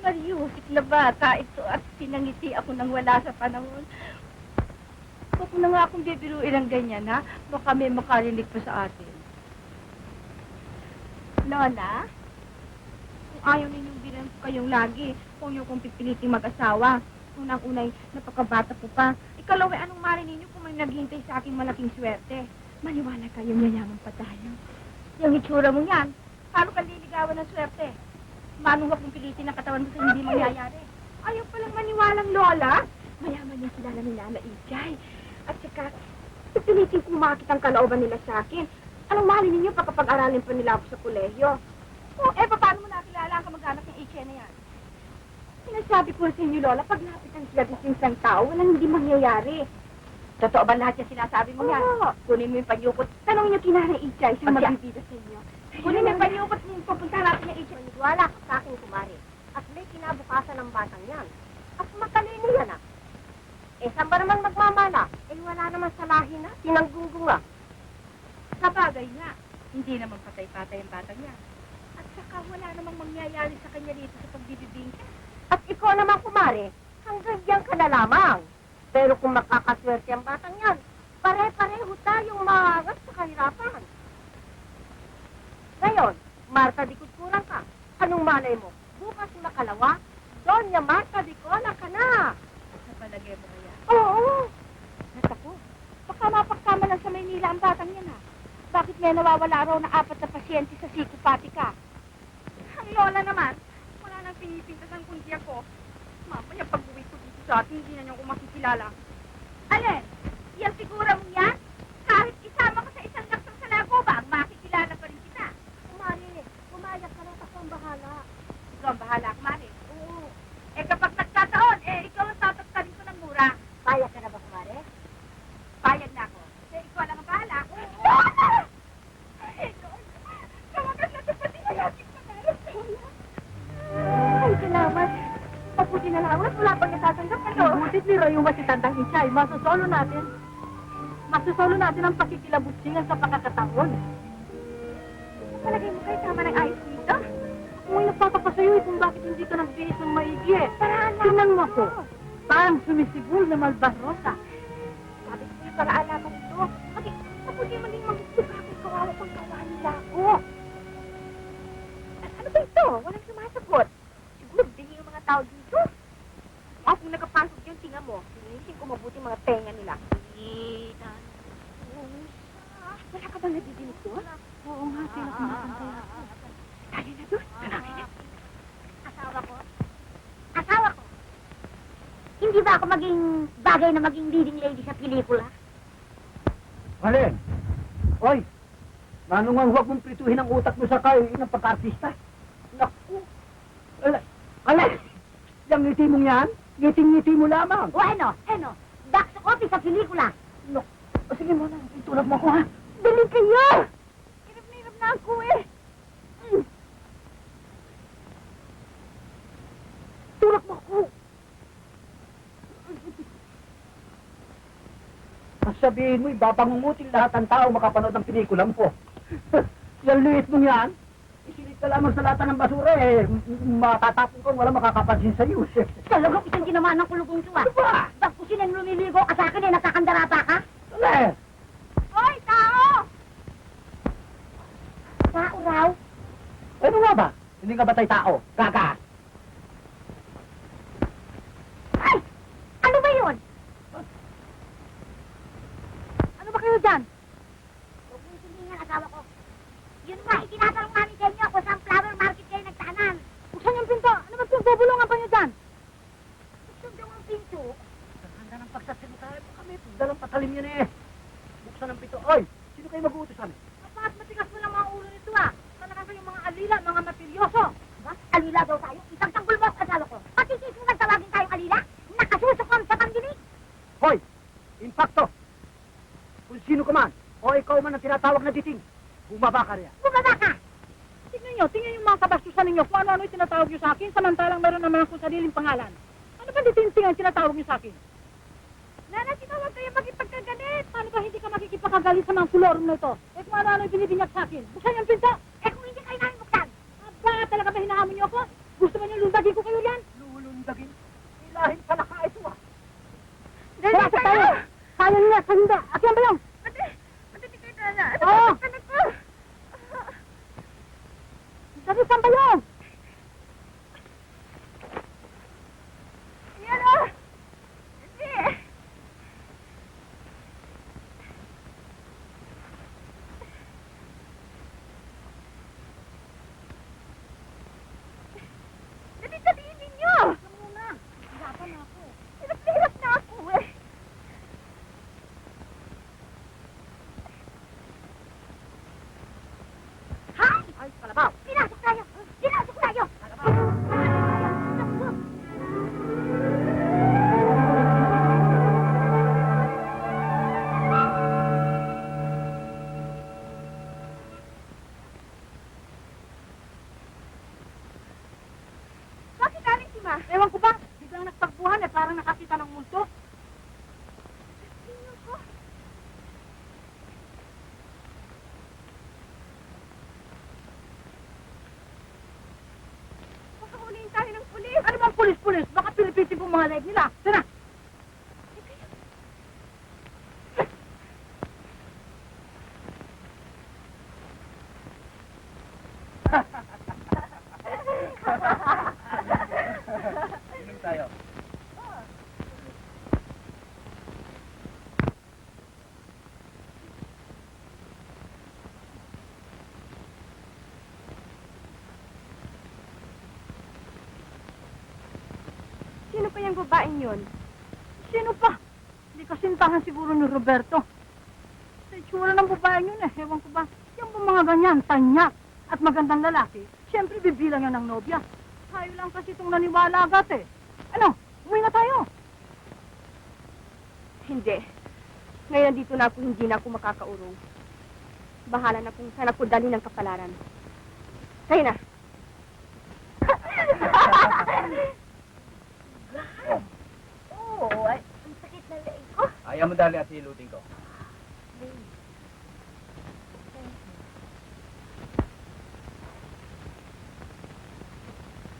Mariusik na bata ito at sinangiti ako nang wala sa panahon. Huwag mo na nga akong bibiruin ang ganyan, ha? Baka may makarinig pa sa atin. Lola, kung ayaw ninyong bilang ko kayong lagi, kung niyo kong pipiliting mag-asawa. Unang-unay, napakabata ko pa. Ikalawa, anong mari ninyo kung may naghihintay sa aking malaking swerte? Maniwala kayo, yayaman pa tayo. Yung itsura mo yan, paano ka liligawan ng swerte? Manong huwag mong pilitin ang katawan mo sa hindi mangyayari. Ayaw palang maniwalang Lola. Mayaman yung kilala ni Lala Ichay. At saka, pipilitin kong makakit ang kalooban nila sa akin. Anong mali ninyo pagkapag-aralin pa nila ako sa kolehiyo? Paano mo nakilala ang kamag-anak ng Iche na yan? Sinasabi ko sa inyo, Lola, pag napitan sila ng isang tao, walang hindi mangyayari. Totoo ba lahat yung sinasabi mo yan? Oo. Kunin mo yung panyukot. Tanong niyo kinara Ichay, siyang Pagya. magbibida sa inyo. Kunin mo yung panyukot mo. Pupunta natin yung Iche. Maniwala ka sa akin, kumari. At may kinabukasan ng batang yan. At matalino yan, ah. Eh, saan ba naman magmamala? Eh, wala naman sa lahi na. Tinanggungunga. Sa bagay nga, hindi naman patay-patay ang batang yan. At saka wala namang mangyayari sa kanya dito sa pagbibibingka. At ikaw naman, kumari, hanggang diyan ka na lamang. Pero kung makakaswerte ang batang yan, pare-pareho tayong maangat sa kahirapan. Ngayon, Marta di Kutkurang ka. Anong malay mo? Bukas makalawa, Doña Marta di Cola ka na. Sa palagay mo kaya? Oo. At ako, baka mapagkama lang sa Maynila ang batang yan, ha? Bakit may nawawala raw na 4 na pasyente sa psikopatika? Ang Lola naman, wala nang pinipintasan kundi ako. Mamaya pag-uwi ko dito sa atin, hindi na niyo ako makikilala. Alin? Yung figura mo yan? Kahit isama ko sa isang laksang sa lagubang, makikilala pa rin kita. Kumari, pumayag ka na ako ang bahala. Ikaw ang bahala, kumari. Oo. Eh kapag nagkataon, ikaw ang tataktarin ko ng mura. Payag ka na ba, kumari? Payag na ako. Eh, ikaw lang ang bahala. Kawagan na ito pati na natin panalo sa wala. Ay, salamat. Buti na lang, wala pang natatanggap kayo. Butit ni Roy yung si Tandang Inchay. Masosolo natin. Masosolo natin ang pakikilabutsingan sa pakakataon. Palagay mo kayo tama ng ayos dito? Ako ay nagpapakasayo eh kung bakit hindi ka nagbihis ng maigi eh. Paraan lang. Tingnan mo ako. Parang sumisibol na malbarosa. Sabi ko yung paraan naman ito. Kasi mabuti maging magsusuka kung kawawa kung gawa nila ako. Ano ba ito? Walang sumasagot. Siguro bingi yung mga tao dito. O kung nakapasok yun, tingnan mo. Sinisin ko mabuti mga tenga nila. Wala ka bang nadidinig doon? Oo nga, sila kumakanta yan. Tayo na doon. Hanapin na. Asawa ko? Asawa ko? Hindi ba ako maging bagay na maging leading lady sa pelikula? Alin? Oy, manungang huwag mong prituhin ang utak mo sa kayo ng pagka-artista. Naku! Alin? Yung ngiti mong yan, ngiting-ngiti mo lamang. O ano? Box office sa pelikula. Naku, sige mo na, itulak mo ako ha. Dali kayo! Hirap na ako eh. Tulak mo ako. Sabihin mo, ibabangungutin lahat ng tao makapanood ng pelikulang ko. Yung liit mong yan, isilid ka lamang sa lata ng basura eh, matatapon ko, wala makakapansin sa iyo. Talagang isang ginawa ng kulugong tuwa. Ano ba? Ba't kung sinang lumiligo ka sa akin eh, nakakandara pa ka? Alin? Hoy, tao! Tao raw. Ano nga ba? Hindi ka ba tayo tao? Gaga! Ay! Ano ba yun? Ano ba kayo dyan? Huwag mong tingin asawa ko. Yun nga, itinatanong namin sa inyo kung saan flower market kayo nagtanan. Buksan yung pinto. Ano ba pinagbubulungan pa niyo dyan? Buksan daw ang pinto. Ganda ng pagsasalita mo kami. Dalang patalim yun eh. Buksan ang pito. Oy, sino kayo mag-uutos kami? Bakit matigas mo lang mga ulo nito ah? Talagang kayong mga alila, mga matilyoso. Ba? Alila daw tayo. Isang tanggol mo, asawa ko. Pati sisi mo tawagin tayong alila. Nakasusukom sa pangdinig. Hoy, impacto. Kung sino ka man, o ikaw man ang tinatawag na diting, bumaba ka riyan. Bumaba ka. Tingnan yung mga kabastusan ninyo kung ano-ano yung tinatawag nyo sa akin, samantalang meron naman akong sariling pangalan. Ano ba ditinting ang tinatawag nyo sa akin? Nana, tinawag kayo magipagkaganit. Paano ba hindi ka makikipagagalit sa mga kulorum na ito? Eh kung ano-ano yung binibinyak sa akin, buksan yung pinto! Eh kung hindi kayo namin buksan. Aba, talaga ba hinahamon niyo ako? Gusto ba niyo lundagin ko kayo yan? Lulundagin. Ilahin ka na ka ito ah. Dali Pumasok tayo! kayo! Kaya nila, sa hindi! Akyang ba yun? Matiti kayo, Nana. Oo. Ano ko? Sabi, saan ba yun? Yan o! Hindi. Dali-daliin ninyo! Ano muna? Hirapan na ako. Hirap na ako eh. Hay! Ay, kalabaw. Pinasok tayo. Pinasok tayo. Bakit galing si Ma? Ewan ko ba? Biglang nagtakbuhan eh, parang nakakita ng multo. Tingnan ko. Baka huliin tayo ng pulis. Ano bang pulis-pulis? Baka pilipitin po mga leg nila. Tara! Inom tayo. Sino pa yung babaeng yun? Sino pa? Hindi kasintahan siguro ni Roberto. Sa itsura ng babae yun eh. Ewan ko ba? Yung mga ganyan, tanyak at magandang lalaki, siyempre bibilang yan ng nobya. Tayo lang kasi itong naniwala agad eh. Ano? Umuwi na tayo. Hindi. Ngayon dito na ako, hindi na ako makakaurong. Bahala na kung saan ako dali ng kapalaran. Kayo na. Bigyan mo dali at hilutin ko.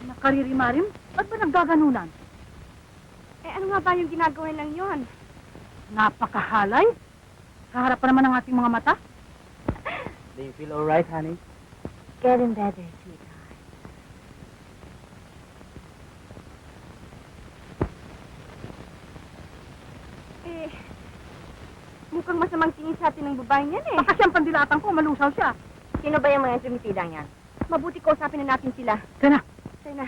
Nakaririmarim? Ba't ba nagdaganunan? Eh, ano nga ba yung ginagawa lang yon? Napakahalay. Kaharap pa naman ang ating mga mata. Do you feel alright, honey? Getting better, sweetheart. Eh, mukhang masamang tingin sa atin ng babaeng yan eh. Baka siyang pandilatan ko, malusaw siya. Sino ba yung mga tumitidang yan? Mabuti kausapin na natin sila. Kana. Sa'yo na.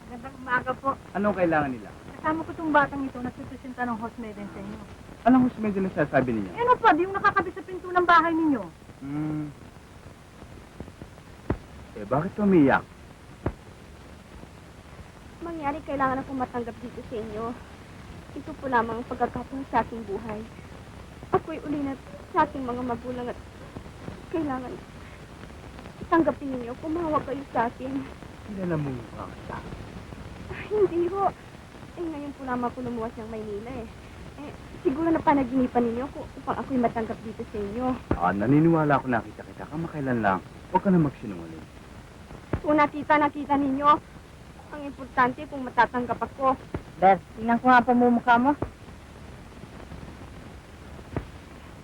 Magandang umaga po. Anong kailangan nila? Kasama ko itong batang ito, nagsipresenta ng host maiden sa inyo. Anong husmedo na sasabi ninyo? Eh, ano pa, di yung nakakabit sa pinto ng bahay ninyo. Eh, bakit umiyak? Mangyari, kailangan akong matanggap dito sa inyo. Ito po lamang ang pagkakataon sa aking buhay. Ako'y uli na sa aking mga magulang at kailangan tanggapin ninyo, kumawag kayo sa akin. Kilala mo ba kita? Hindi ho. Eh, ngayon po lamang ako lumuwas ng Maynila eh. Eh, siguro na panaginipan ninyo upang ako'y matanggap dito sa inyo. Naniniwala ako nakita kita. Kamakailan lang. Huwag ka na magsinungaling. Kung nakita ninyo, ang importante kung matatanggap ako. Ber, tingnan ko nga ang pamumukha mo.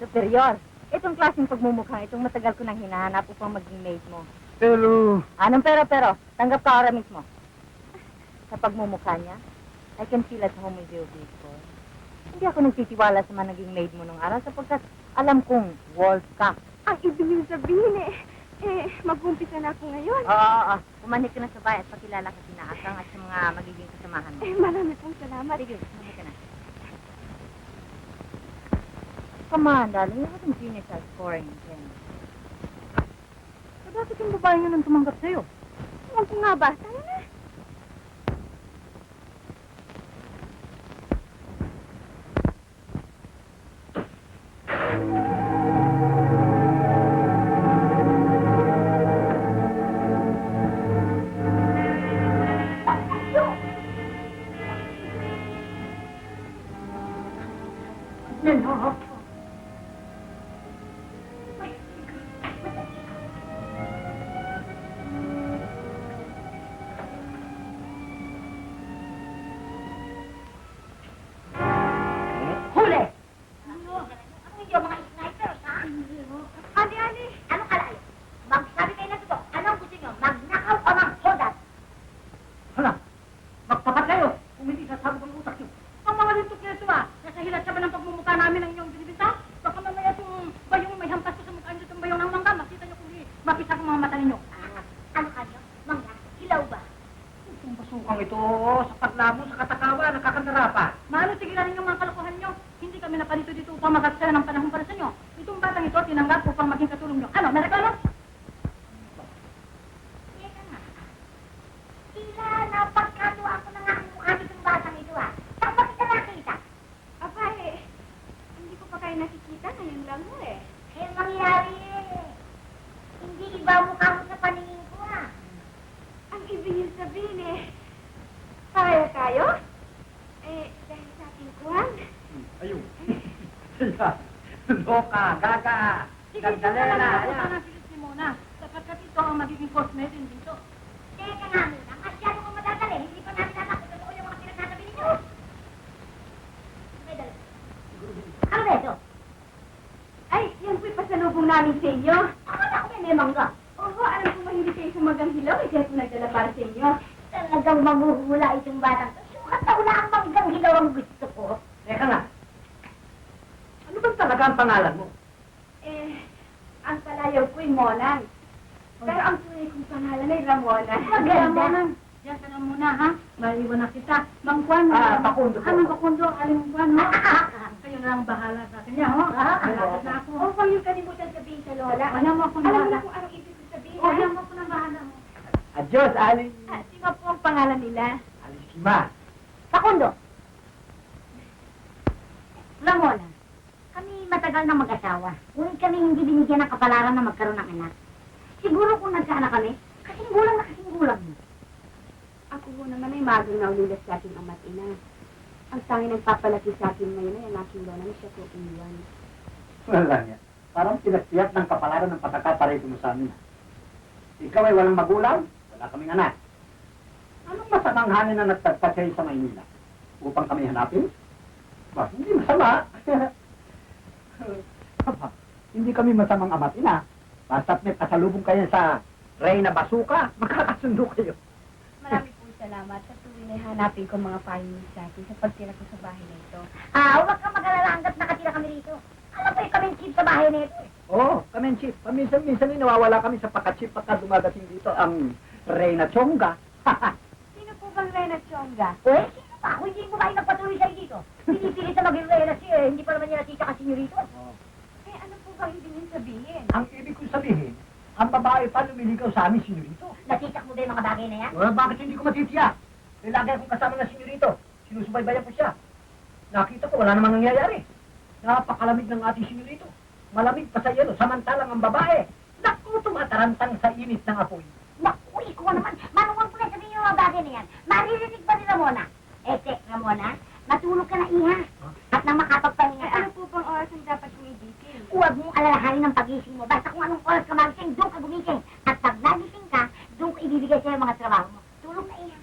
Superior. Itong klaseng pagmumukha, itong matagal ko nang hinahanap upang maging maid mo. Pero... Anong pero? Tanggap ka ora mismo. Sa pagmumukha niya, I can feel at home with you before. Hindi ako nagtitiwala sa mga naging maid mo nung araw sapagkat alam kong wolf ka. Ang ibig sabihin mag-umpisa na ako ngayon. Oo. Pumanik ka na sa bahay at pakilala ka sina Asang at sa mga magiging kasamahan mo. Marami pong salamat. Sige, pumanik ka na. Come on, darling. You haven't finished our scoring again. Eh, bakit yung babae nyo nang tumanggap sa'yo? Ewan ko nga ba? Tara na. Huli! Ano yung mga snipers, ha? Ali. Anong kalayo? Magsabi kayo na totoo. Anong gusto nyo? Magnakaw o manghodat? Hala, magtapat kayo. Kung hindi sasabog ang utak nyo. Ang mga lintok nyo ito nasa hilat sa ba ng pagmumukha namin ang inyong binibinta? Baka mamaya itong bayong may hampas ko sa mukha nyo itong bayong ng mangga. Makita nyo kung mapisa ang mga mata ninyo. Ano kanyo? Mangga? Hilaw ba? Itong basukang ito, sa paglamo, sa katakawa, nakakandara pa. Maano tigilan ninyo mga kalokohan nyo? Hindi kami naparito dito upang magagsaya ng panahon para sa inyo. Itong batang ito, tinanggap upang maging katulong nyo. Ano, nareklamo? Teka nga. Tila, napagkatuwa ko na nga ang mukha nitong batang ito, ha? Saan ba kita nakita? Aba hindi ko pa kayo nakikita. Ngayon lang ho eh. Eh, mangyari eh. Hindi iba ang mukha mo sa paningin ko, ha? Ang ibig sabihin pareho tayo? Dahil sa ating kuwan. Ayun. Siya, loka, gaga, Sige, ito gagdalena, na ako ayan. ng Phyllis ni Mona. Sapagkat ito ang magiging cosmet din dito. Teka nga muna, masyado kong madadali. Hindi pa namin alam kung totoo yung mga pinagsasabi ninyo. May dala. Ano ba ito? Ay, yan po'y pasalubong namin sa inyo. Akala ko may mangga. Oho, alam ko mahilig kayo sa magang hilaw. Kaya po nagdala para sa inyo. Talagang mamuhula itong batang to. Sumataw na ang manggang hilaw ang gusto ko. Teka nga. Ano bang talaga ang pangalan mo? Ang palayaw ko'y Monan. Pero ang tunay kong pangalan ay Ramona. Maganda. Diyan ka na muna, ha? Maiwan na kita. Mangkwan, Pakundo po. Anong Pakundo? Aling Mangkwan, ho? Kayo na lang bahala sa akin niya, ho? Malapit na ako. Huwag kang yung kalimutan sabihin sa Lola. Wala mo akong Alam bahala. niyo kung anong ibig ko sabihin. O, yan mo ako ng bahala, ho? Adios, Ali. Sima po ang pangalan nila. Aliskima. Pakundo. Ramona, kami matagal na mag-asawa. Ngunit kami hindi binigyan ng kapalaran na magkaroon ng anak. Siguro kung nagkaanak kami, kasing gulang na kasing gulang mo. Ako ho naman ay magang naulilas sa ating ama't ina. Ang tanging nagpapalaki sa akin ngayon ay ang aking lola na siya ko iwan. Wala niya. Parang pinagtiyak ng kapalaran ng pagkakapareho mo sa amin. Ikaw ay walang magulang, wala kaming anak. Anong masamang hangin na nagtagpad kayo sa Maynila? Upang kami hanapin? Ba, hindi masama. Aba, hindi kami masamang ama't ina. Basta't may pasalubong kayo sa Reyna Basuka, makakasundo kayo. Marami po salamat sa tuwing ay hanapin ko mga payo ni Saki sa pagtira ko sa bahay na ito. Huwag kang mag-alala hanggat nakatira kami rito. Alam mo yung kami chief sa bahay na ito eh. Oo, kami chief. Paminsan-minsan ay nawawala kami sa pagka-chief pagka dumadating dito ang Reyna Chonga. Sino po bang Reyna Chonga? Uy, sino ba? Kung hindi mo ba yung nagpatuloy sa'yo dito? Pinipilit na maging relasi eh. Hindi pa naman niya natita kasi nyo rito. Eh, ano po bang ibig niyo sabihin? Ang ibig kong sabihin, ang babae pa lumiligaw sa amin, senyorito. Natitak mo ba yung mga bagay na yan? Well, bakit hindi ko matitiyak? Eh, lagi akong kasama ng senyorito. Sinusubaybayan ko siya. Nakita ko, wala namang nangyayari. Napakalamig ng ating senyorito. Malamig pa sa yelo, samantalang ang babae. Naku, tumatarantang sa init ng apoy. Naku, ikaw naman. Manuwag ko na sabihin yung mga bagay na yan. Maririnig ba ni Ramona? Ramona, matulog ka na iha. At nang makapagpahinga ka. Ano po bang oras ang dapat gumigising? Huwag mong alalahanin ng pagising mo. Basta kung anong oras ka magising, doon ka gumising. At pag nagising ka, doon ko ibibigay sa'yo mga trabaho mo. Tulog na iha.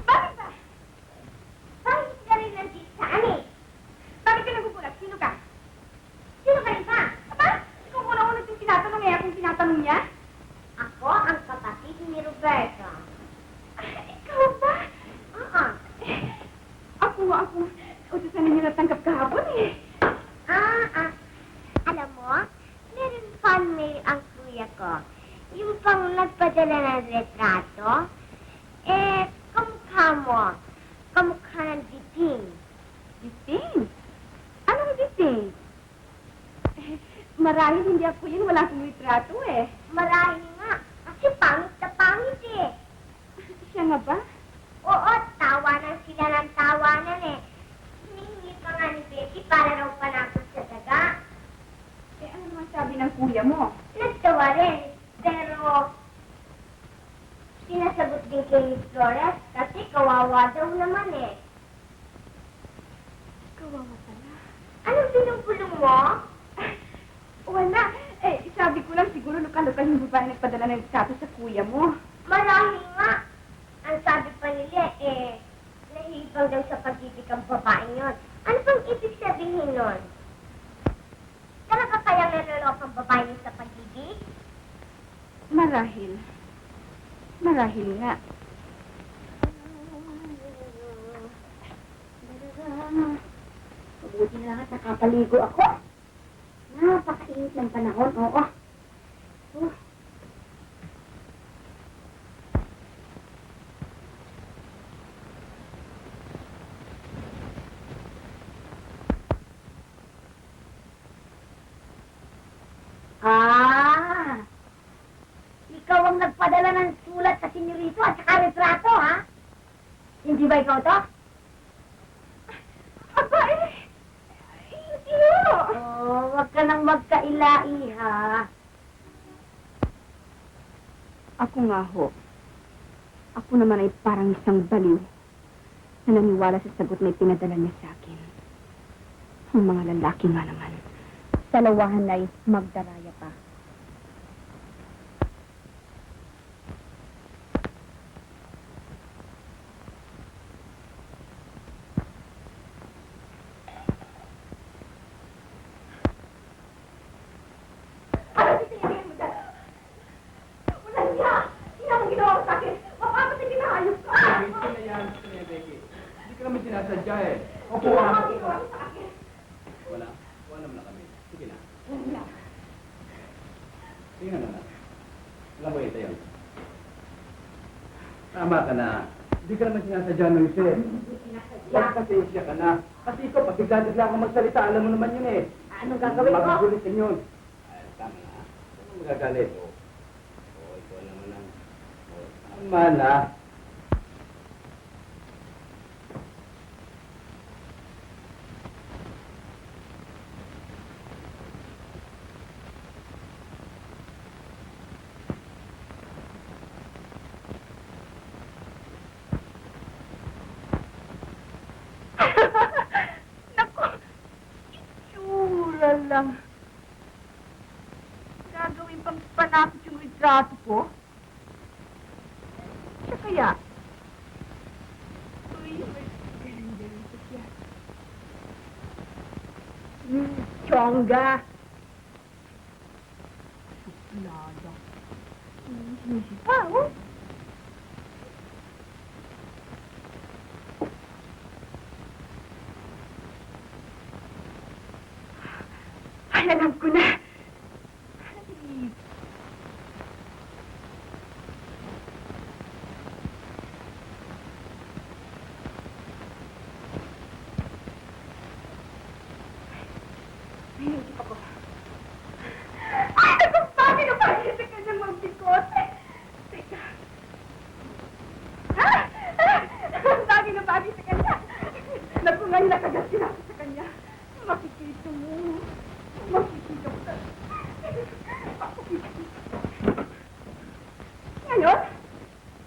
Bakit ba? Bakit ka rin nandito sa amin? Bakit ka nagugulat? Sino ka? Sino ka rin ba? Aba, ikaw muna una yung tinatanong eh. Akong tinatanong niya? Ako ang kapatid ni Roberto. Ikaw ba? Oo. Ako. Utusan ninyo natanggap kahapon eh. Alam mo, meron fan mail ang kuya ko. Yung pang nagpadala ng retrato. Kamukha mo. Kamukha ng diting. Gising? Anong gising? Marahil hindi ako yun. Wala akong litrato eh. Marahil nga. Kasi pangit na pangit eh. Siya nga ba? Oo, tawanan sila ng tawanan eh. Hiningi pa nga ni Becky para raw panakot sa daga. Eh, ano naman sabi ng kuya mo? Nagtawa rin. Pero, sinasagot din kay Miss Flores kasi kawawa daw naman eh. Kawawa pala. Anong pinupulong mo? Wala. Eh, sabi ko lang siguro luka-luka yung babae nagpadala ng litrato sa kuya mo. Marahil nga. Ang sabi pa nila nahihibang daw sa pag-ibig ang babae yun. Ano pang ibig sabihin nun? Talaga kayang naloloko ang babae yun sa pag-ibig? Marahil. Marahil nga. Mabuti na lang at nakapaligo ako. Napakainit ng panahon, oo. Ikaw ang nagpadala ng sulat sa senyorito at saka retrato, ha? Hindi ba ikaw to? Aba, hindi ho. Wag ka nang magkaila-iha. Ako nga ho. Ako naman ay parang isang baliw na naniwala sa sagot na ipinadala niya sa akin. Ang mga lalaki nga naman, sa lawahan ay magdaraya pa. Minsan na yan, Kuya Becky. Hindi ka naman sinasadya eh. Opo, Wala. Wala naman na kami. Sige na. Sige na na. Walang kwenta yun. Tama ka na. Hindi ka naman sinasadya, Luis eh. Magpasensya ka na. Kasi ikaw, pagkigladig lang ako magsalita, alam mo naman yun eh. Anong gagawin ko? Magagulitin yun. Ay, tama na. Huwag mo magagalit. Oo, ikaw naman ang Mana? Naku, itsura lang. Gagawin pang panakit yung retrato ko? Siya kaya? Uy, may galing-galing pa siya. Chongga. Suplada. Sinisipa, oh. Ay, alam ko na. Ay. Ay, naisip ako. Ay, nagpapagin na pagkita ka ng mga bikote. Teka. Bagay na bagay sa kanya. Naku, ngayon nakagat sila ako sa kanya. Makikita mo. Makikita mo. Ngayon,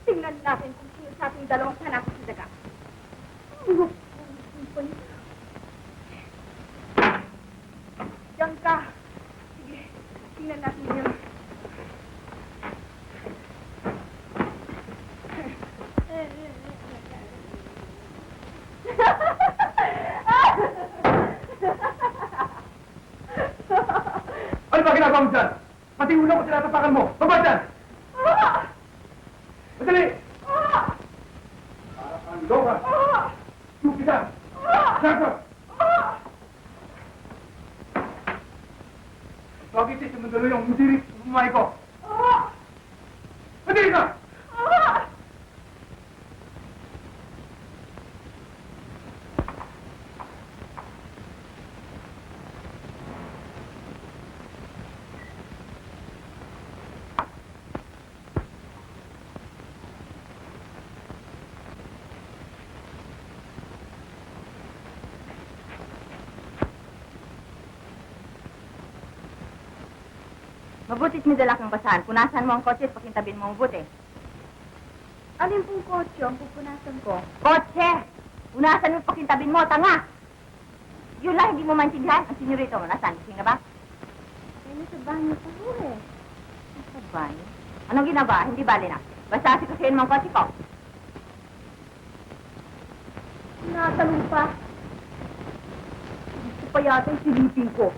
tingnan natin kung sino sa ating dalawang hanapin si Daga. Diyan ka. Sige, tingnan natin yun. Ano ba ginagawa mo dyan? Pati ulo ko tinatapakan mo. Baba dyan! Madali! Para kang loka! Stupida! Sago! Bakit ito mandalo yung mudirik umay ko? Madali ka! Mabuti't may dala kang basahan. Punasan mo ang kotse at pakintabin mo mabuti. Alin pong kotse ang pupunasan ko? Kotse! Punasan mo at pakintabin mo, tanga! Yun lang, hindi mo maintindihan. Ang senyorito mo, nasaan? Gising na ba? Ay, sa banyo pa ho eh. Sa banyo? Anong ginagawa? Hindi bali na. Basta asikusin mo ang kotse ko. Nasa lupa. Gusto pa yata yung silipin ko.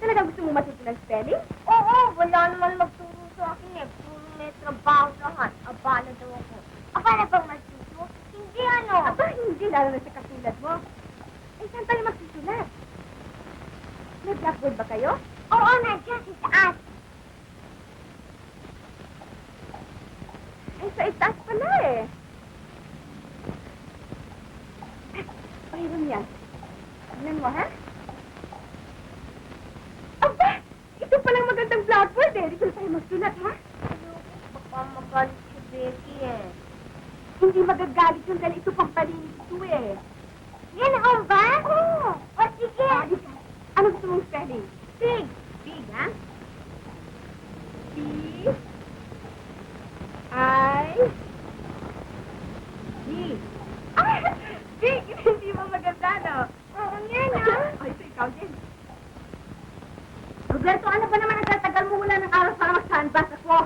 Talaga gusto mo matuto ng spelling? Oo, wala naman magturo sa akin eh. Puro may trabaho lahat. Abala daw ako. Abala bang matuto? Hindi ano. Aba, hindi. Lalo na sa katulad mo. Eh, saan tayo magsusulat? May blackboard ba kayo? Oo, nandiyan sa itaas. Eh, sa itaas pala eh. Pahiram yan. Tignan mo, ha? Aba! Ito palang magandang blackboard eh. Dito na tayo magsulat, ha? Baka magalit si Becky eh. Hindi magagalit yun dahil ito pang palinis ito eh. Yan ang ba? Oo. O sige. Ano gusto mong spelling? Big. Big, ha? B. I. G. Ah! Big! Hindi mo maganda, no? Oo, yan, ha? O, ito ikaw din. Roberto, ano ba naman ang tatagal mo wala ng araw para mag-sunbath ako?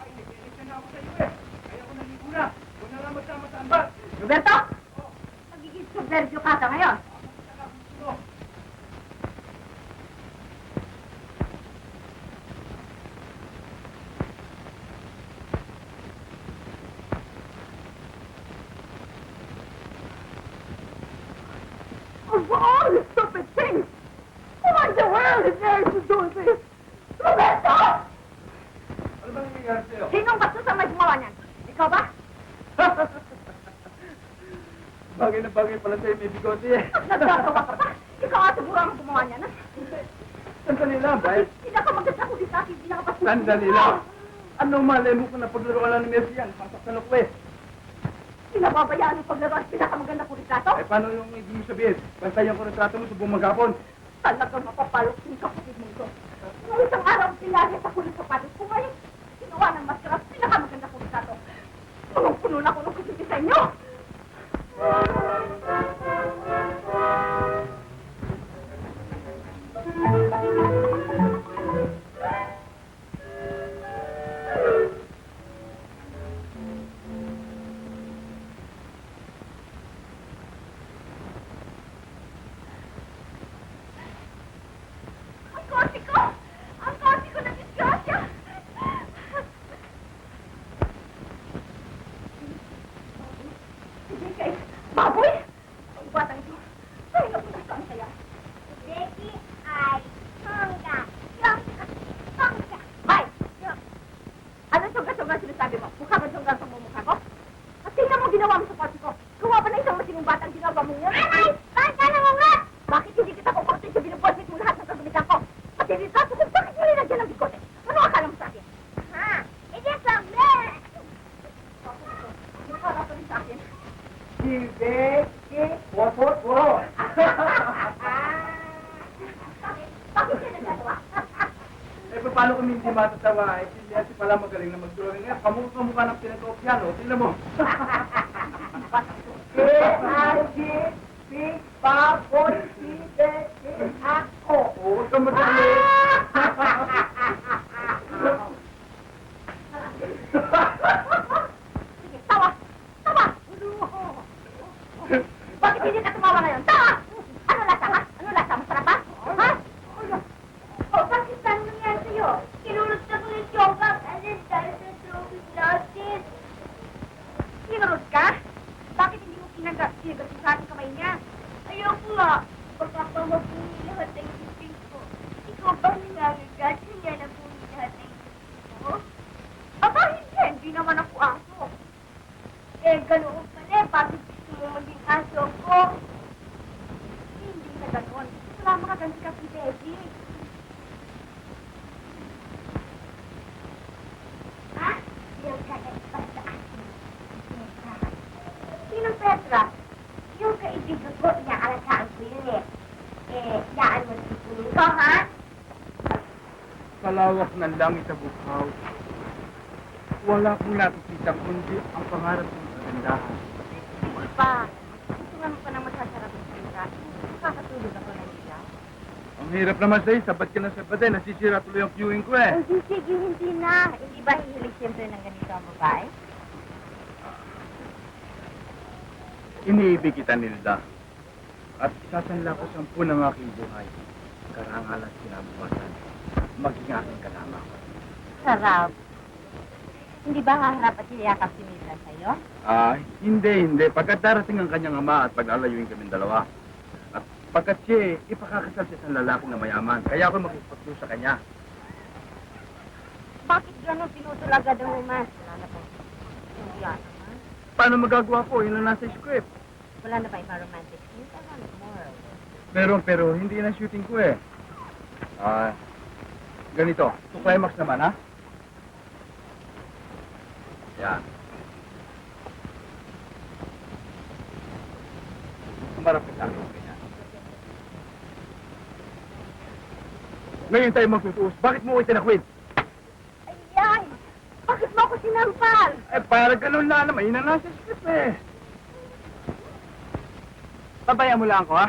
Ay, nag-eleksyon na ako sa iyo eh. Kaya ako naligo na. Huwag na lang magsama-saan ba? Roberto? Magiging subvergyo ka sa ngayon. Of all the stupid things! Who in the world is there to do this? Roberto! Ano ba nangyayari sa'yo? Sinong basto sa may gumawa niyan? Ikaw ba? Bagay na bagay pala sa'yo may bigote eh. Nagagawa ka pa? Ikaw nga siguro ang gumawa niya na. Sandali lang, Bay. Pinakamaganda ko din sa akin, pinakapasukin. Sandali lang. Anong malay mo kung napaglaro ka lang ni Messi yan? Pasok sa lukwe. Pinababayaan ng paglaro at pinakamaganda ko retrato. Eh, paano yung hindi mo sabihin? Bantayan ko retrato mo sa buong maghapon. Talagang mapapalok yung kapatid mo ito. Nung isang araw, pinagay sa kulit sa patis ko ngayon. Ginawa ng maskara at pinakamaganda ko retrato. Punong-puno na ko nung kasiti sa inyo. Ang kotse ko! Ang kotse ko na disgrasya! Hindi kay baboy! Ang batang ito. Ay, napunta saan kaya? Becky ay hangga. Tangka! Ay! Ano sungga-sungga sinasabi mo? Mukha ba sungga sa mukha ko? At tingnan mo ginawa mo sa kotse ko. Gawa ba na isang masinong batang ginagawa mo yan? Aray! Bakit ka nangungat? Bakit hindi kita kukurtin sa binubusit mo lahat ng kagamitan ko? Pati rin sa suko, bakit hindi nagyan ng bigote? Ano akala mo sa akin? Ha? Edi sabi! Ano akala ko rin sa akin? Si Becky, what? Bakit siya nagagawa? Eh, paano kung hindi matatawa? Eh, si Messi pala magaling na mag-drawing. Eh, kamukha ng pinag-opyan, o. Tingnan mo. Big Baboy, si Becky, ako. Oo, ito madali. Sige, tawa! Tawa! Bakit hindi ka tumawa ngayon? Tawa! Ano lasa ka? Ano lasa? Masarap ba? Ha? O, bakit saan nangyari sa'yo? Kinulot na ko yung yogurt and then dahil sa trophy natin. Sinurod ka? Bakit hindi mo kinagat sa ating kamay niya? Ayoko nga. Baka pa mabuni lahat ng isipin ko. Ikaw ba nangangagat? Kanya na buni lahat ng isipin ko? Aba, hindi. Hindi naman ako aso. Eh, ganoon pala. Bakit gusto mo maging aso ko? Hindi na ganoon. Wala makaganti ka si Becky. Ha? Yung kagat pa sa akin. Sinong Petra? Yung kaibigan ko, inaalagaan ko yun eh. Daan mo sipulin ko, ha? Palawak ng langit sa bukhaw. Wala kong nakikita kundi ang pangarap ng kagandahan. Hindi pa. Gusto nga mo pa nang masasarap ng salita. Kakatulog ako na nila. Ang hirap naman sa'yo, sabat ka na sabat eh. Nasisira tuloy ang viewing ko eh. Sige, hindi na. Hindi ba hihilig siyempre ng ganito ang babae? Iniibig kita, Nilda. At isasanla ko 10 ng aking buhay. Karangal at kinabukasan. Maging aking kalama. Sarap. Hindi ba haharap at hiyakap si Mila sa'yo? Hindi. Pagkat darating ang kanyang ama at pag-alayuin kaming dalawa. At pagkat siya, ipakakasal sa isang lalaki na mayaman. Kaya ako makipagpagdo sa kanya. Bakit gano'n pinutol agad ang romance? Wala na po. Hindi naman. Paano magagawa ko? Yun ang nasa script. Wala na ba ibang romantic scenes? I want more. Pero hindi na shooting ko eh. Ganito. To climax naman, ha? Yan. Kumarap ka sa akin. Ganyan. Ngayon tayo magtutuos. Bakit mo ko itinakwid? Ay! Bakit mo ako sinampal? Eh, para ganun na naman. Yun ang nasa script eh. Pabayaan mo lang ako, ha?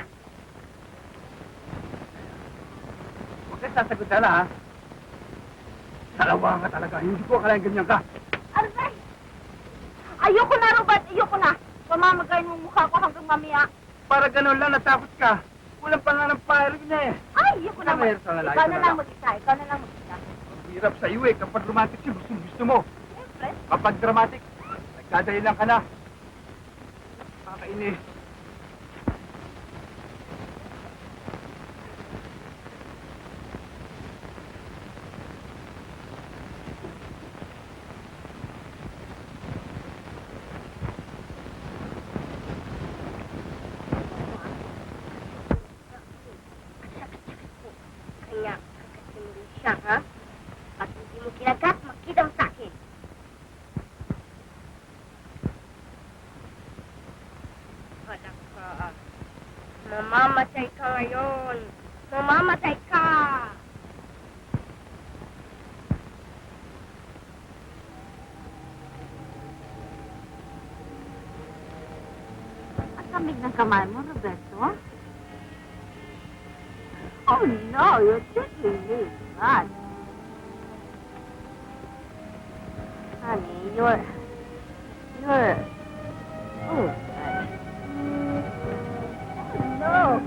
Huwag kayo sasagot na ha? Dalawa ka talaga. Hindi ko akalain ganyan ka. Aray! Ayoko na, Robert! Ayoko na! Pamamagayin mo mukha ko hanggang mamaya. Para ganun lang, natakot ka. Walang pa nga ng firing na eh. Ay! Ayoko na! Ano, Ersa, lalaki Ikaw ka na na lang lang. mag-isa. Ikaw na lang mag-isa. Ang hirap sa iyo eh. Kapag romantic siya, gusto mo. Siyempre. Kapag dramatic, nagdadahilan ka na. Kakainis. Ilagat, magkita mo sa akin. Anak ka. Mamamatay ka ngayon. Mamamatay ka. Ang lamig ng kamay mo, Roberto. Oh no, you're just really bad. Honey, you're... Oh, No.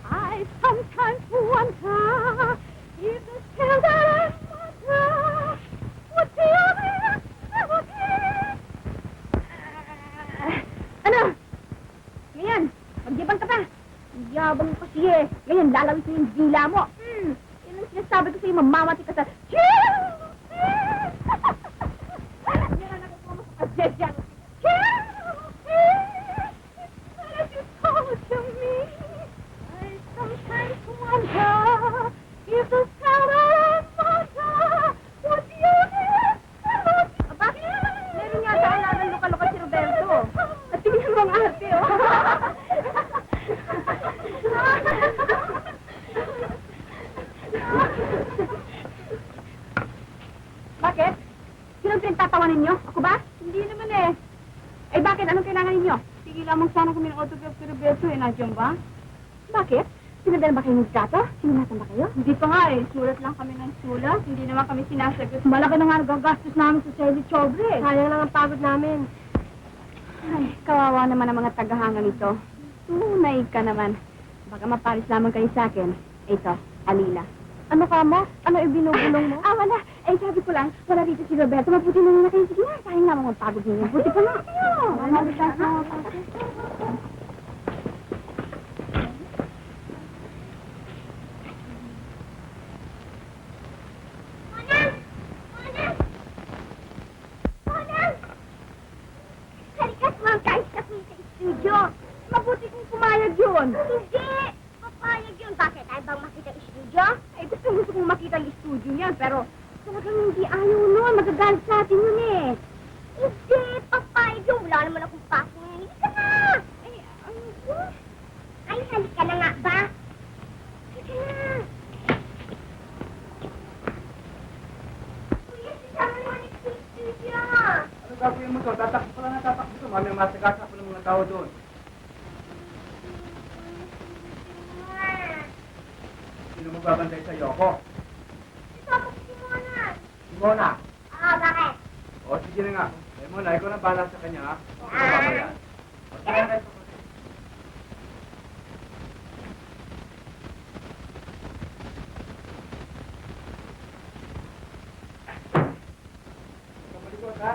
I sometimes wonder if the tale that I wonder would be ever Ano? Ngayon, magyabang ka pa. Yabang mo kasi eh. Ngayon, lalawis mo yung dila mo. Yan ang sinasabi ko sa'yo, mamamatay ka sa... Yan ang nakukuha mo sa kadedyan. Sometimes wonder if the sound of water would be Aba, meron yata ang lagang luka-luka si Roberto. At tingnan mo ang arte, oh. Bakit? Sinong pinagtatawanan niyo? Ako ba? Hindi naman eh. Eh bakit? Anong kailangan ninyo? Sige lamang sana kami ng autograph kay Roberto eh. Nandiyan ba? Bakit? Sinadala ba kayo ng gato? Sinunatan ba kayo? Hindi pa nga eh. Sulat lang kami ng sulat. Hindi naman kami sinasagot. Malaki na nga nagagastos namin sa Sally Chobre. Sayang lang ang pagod namin. Ay, kawawa naman ang mga tagahanga nito. Tunay ka naman. Baka maparis lamang kayo sa akin. Ito, Alila. Ano ka mo? Ano ibinubulong mo? Wala. Eh, sabi ko lang, wala rito si Roberto. Mabuti na kayo. Sige na, sayang lamang ang pagod ninyo. Buti pa na. Halikat mo ang kaisa ko sa studio. Mabuti kong pumayag yun. Hindi! Papayag yun. Bakit? Ay bang makita ang studio? Ay, gusto kong makita ang studio niyan, pero talagang hindi ayaw nun. Magagalit sa atin yun eh. Hindi! Papayag yun. Wala naman akong pasok. Halika na! Ay, ano? Ay, halika na nga ba? Halika na! Kuya, sisama naman ito sa studio. Ano gagawin mo to? Tatakbo pa lang tatakbo to. Mamaya masagasa pa ng mga tao doon. Sino magbabantay sa Yoko? Isama ko si Mona. Si Mona. Bakit? O, sige na nga. Eh, Mona, ikaw na bahala sa kanya, ha? Ako na babayan. O, sige na kayo. Kamalikot, ha?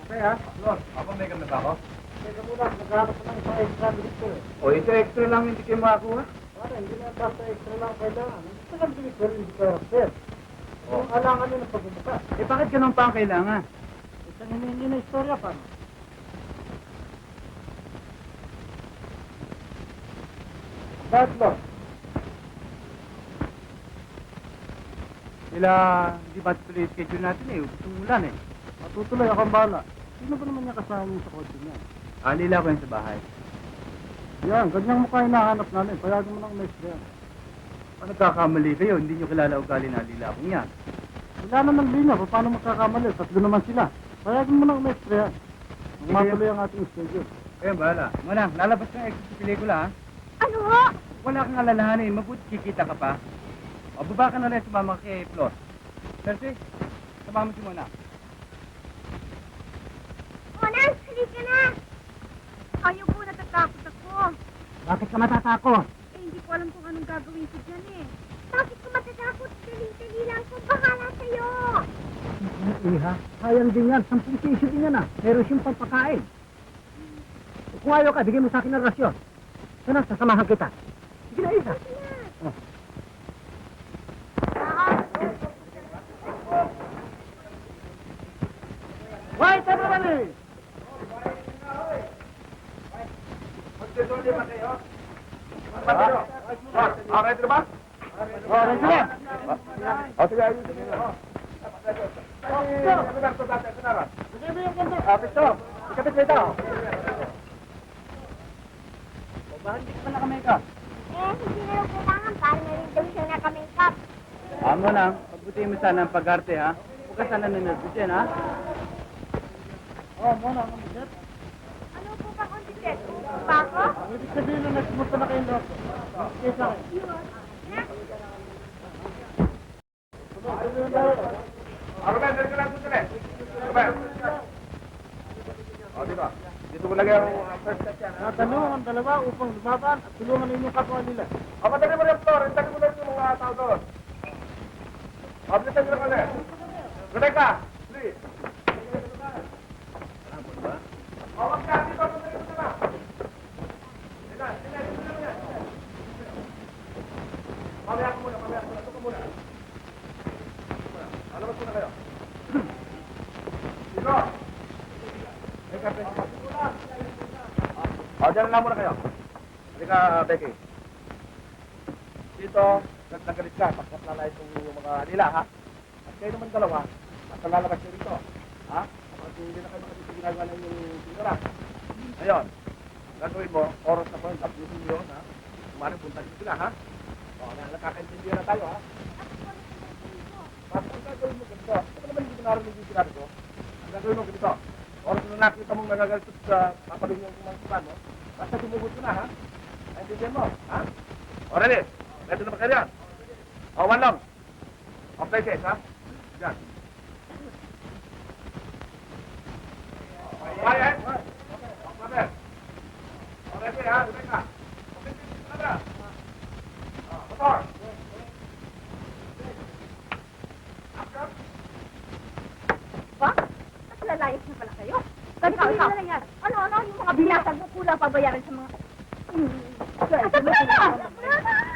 Okay, ha? Lord, ako may gamit ako. Teka muna, naghahanap ko ng isang extra dito eh. O, ito extra lang hindi kayo makakuha. Para, hindi na basta extra lang kailangan. Gusto lang dito, hindi ka sir. Kung alangan nyo ng pagbubuka. Eh, bakit ganun pa ang kailangan? Isang hindi na istorya pa. Bakit ba? Sila, hindi ba tuloy yung schedule natin eh? Tumulan eh. Matutuloy ako ang bahala. Sino ba naman niya kasama niyo sa kotse niya? Alila ko yun sa bahay. Yan, ganyang mukha hinahanap namin. Payagan mo ng maestro yan. O, nagkakamali kayo, hindi nyo kilala ugali na alila kong yan. Wala naman linya, paano magkakamali? Tatlo naman sila. Payagan mo ng maestro yan. Ang Sige. matuloy ang ating schedule. Ayun, bahala. Manang, lalabas ka ng extra sa pelikula, ha? Ano ho? Wala kang alalahanin, mabuti kikita ka pa. O, baba ka na rin sumama kay Flor. Cersei, sumama si Mona. Mona, halika na! Ayaw po, natatakot ako. Bakit ka matatakot? Eh, hindi ko alam kung anong gagawin ko dyan eh. Bakit ka matatakot? Dali-dali lang ko. Bahala sa'yo. Iha, sayang din yan. 10 piso din yan ah. Meron siyang pagpakain. Kung ayaw ka, bigyan mo sa akin ng rasyon. Sana, sasamahan kita. Sige na, Iha. Oh. White everybody! Okay, ito ba? Oh, sige. O, sige, ayun sige. Pisto, ikapit mo ito. Bakit di ka pa naka-makeup? Hindi na lang kailangan. Parang na rin daw siya naka-makeup. Amo na, pagbutihin mo sana ang pag-arte, ha? Huwag ka sana nanonood yan, ha? Oh, muna, muna. Ano po ba kung tiket? Pa ako? Ibig sabihin na nagpunta na kayong loko. Sige sa akin. Arubel, dito ka lang dito eh. Arubel. O, dito. Dito ko lagay ang first step yan, ha? Natanong ang dalawa upang lumaban at tulungan ninyo kapwa nila. O, madali mo rin ang floor. Intagin mo lang yung mga tao doon. O, bilisan nyo lang ulit. Rebecca, please. O, wag ka. Dito, dito na. Dito, dito na. Mamaya ko muna. Ito ka muna. Alabas muna kayo. Dito. Teka, Becky. O, dyan lang muna kayo. Halika, Becky. Dito, nagagalit ka. Pagkat lalait yung mga nila, ha? At kayo naman dalawa, at lalabas nyo rito. Ha? Kapag hindi na kayo makasisi ginagawa ng yung pinura. Ngayon, gagawin mo, oras na po yung tapusin nyo, ha? Kumarin, punta nyo sila, ha? O, nakakaintindihan na tayo, ha? Bakit ang gagawin mo ganito? Ito naman hindi ko narinig yung sinabi ko. Ang gagawin mo ganito. Oras na nakita mong nagagalitot sa papaling yung kumangkutan mo, basta tumugot ko na, ha? Naintindihan mo, ha? O, ready? Ready na ba kayo yan? O, one long. O, places, ha? Yan. Quiet. O, Claver. O, ready, ha? Rebecca. O, places, Claver. O, motor. Ba? At lalayas na pala kayo. Ikaw. Ano, yung mga binatag mo kulang pabayaran sa mga... Asa ba na?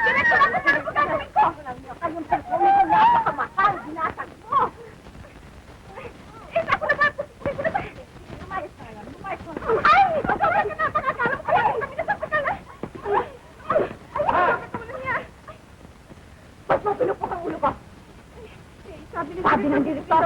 Diretso lang sa ko gagawin ko. Kayong perfume ko napakamakal, binatag mo. Ako na ba? Lumayas ka lang. Ay! Lumayas ka na. Pakakala mo kaya. Kami na sa pakala. Ay! Ba't mo pinupok ang ulo ko? Sabi ng direktor,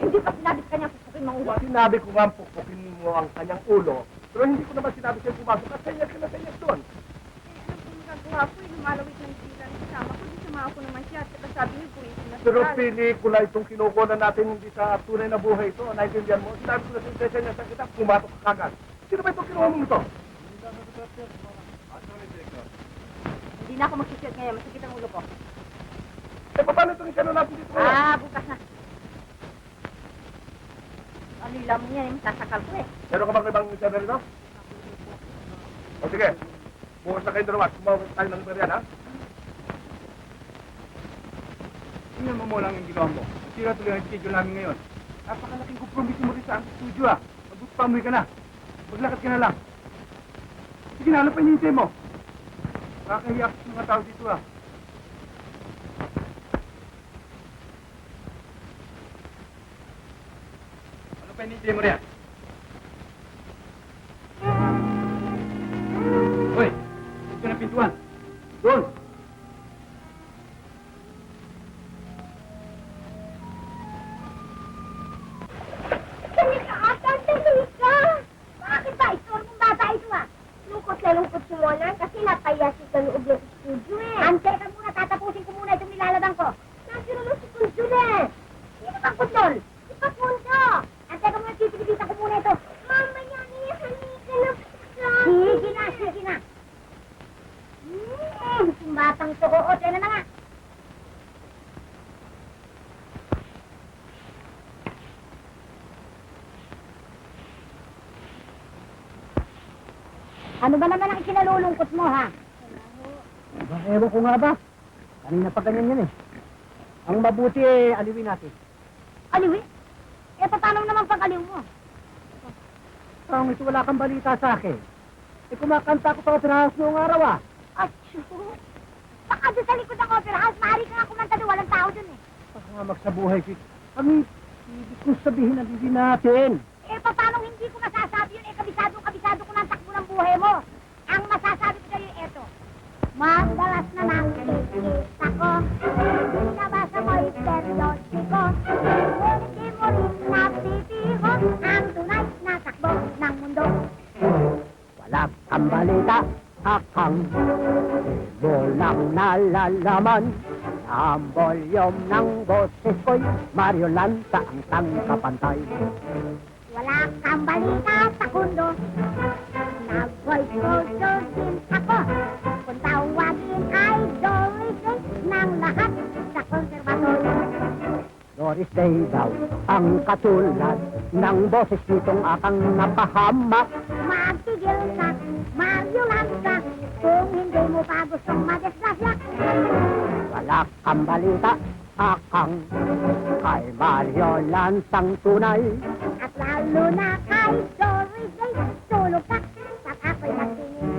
hindi pa sinabi sa kanya pupukin mga ulo. Sinabi ko nga pupukin mo ang kanyang ulo, pero hindi ko naman sinabi sa'yo pumasok at sayas ka na sayas doon. Ano po nagagawa ko? Lumalawit ng sila ng kasama ko. Di sumama ko naman siya. At saka sabi niyo po na Pero pelikula itong kinukunan natin hindi sa tunay na buhay ito. Naintindihan mo? Sinabi ko na sa inyo sa kita, pumatok ka kagad. Sino ba itong kinuha mo ito? Hindi na ako mag-shoot ngayon. Masakit ang ulo ko. Eh, paano itong isa na natin dito ngayon? Bukas na. Alila mo yan, sasakal ko eh. Meron ka bang ibang isa na rito? O sige, bukas na kayo dalawa. Sumawag tayo ng number yan, ha? Tingnan mo lang yung ginawa mo. Sira tuloy ang schedule namin ngayon. Napakalaking kompromiso mo rin sa ang studio, ah. Magbupamoy ka na. Maglakad ka na lang. Sige na, ano pa hinihintay mo? Nakakahiyak sa mga tao dito, ah. Ano pa hinihintay mo rin? Hoy! Ito na pintuan. Doon! Dali ka, Atan! Dali ka! Bakit ba? Ito ang bata ito ah. Lungkot na lungkot si Mona kasi napaya si sa loob ng studio eh. Antay ka muna, tatapusin ko muna itong nilalaban ko. Nandiyo naman si Kunjun eh. Sino bang Kunjun? Si Papunto. Antay ka muna, titibititan ko muna ito. Mamaya niya, halika na. Sige na. Itong batang to. Oo, tayo na nga. Ano ba naman ang isinalulungkot mo, ha? Ewan ko nga ba? Kanina pa ganyan yan eh. Ang mabuti eh, aliwin natin. Aliwi? Eh, paano naman pag-aliw mo? Ito wala kang balita sa akin. Eh, kumakanta ko sa opera house noong araw ah. Achoo! Baka doon sa likod ng opera house, maaari ka nga kumanta doon, walang tao doon eh. Baka nga magsabuhay si... Ang ibig kong sabihin na hindi natin. Eh, paano hindi ko masasabi yun? Eh, kabisado ko ng takbo ng buhay mo. Ang masasabi ko sa'yo, eto. Madalas na nakikita ko, nabasa mo'y periodiko. Hindi mo rin napitiho ang tunay na takbo ng mundo. Wala kang balita, akang mo lang nalalaman. Ang volume ng boses ko'y Mario Lanza ang tangkapantay. Wala kang balita sa kundo. Nag-voice culture din ako. Kung tawagin ay Doris Day ng lahat sa konservatorio. Doris Day daw ang katulad ng boses nitong akang napahamak. Magtigil ka, Mario Lanza, kung hindi mo pa gustong madesgrasya. Wala kang balita, akang kay Mario Lanzang tunay. At lalo na kay Doris Day, tulog ka pag ako'y nagtingin.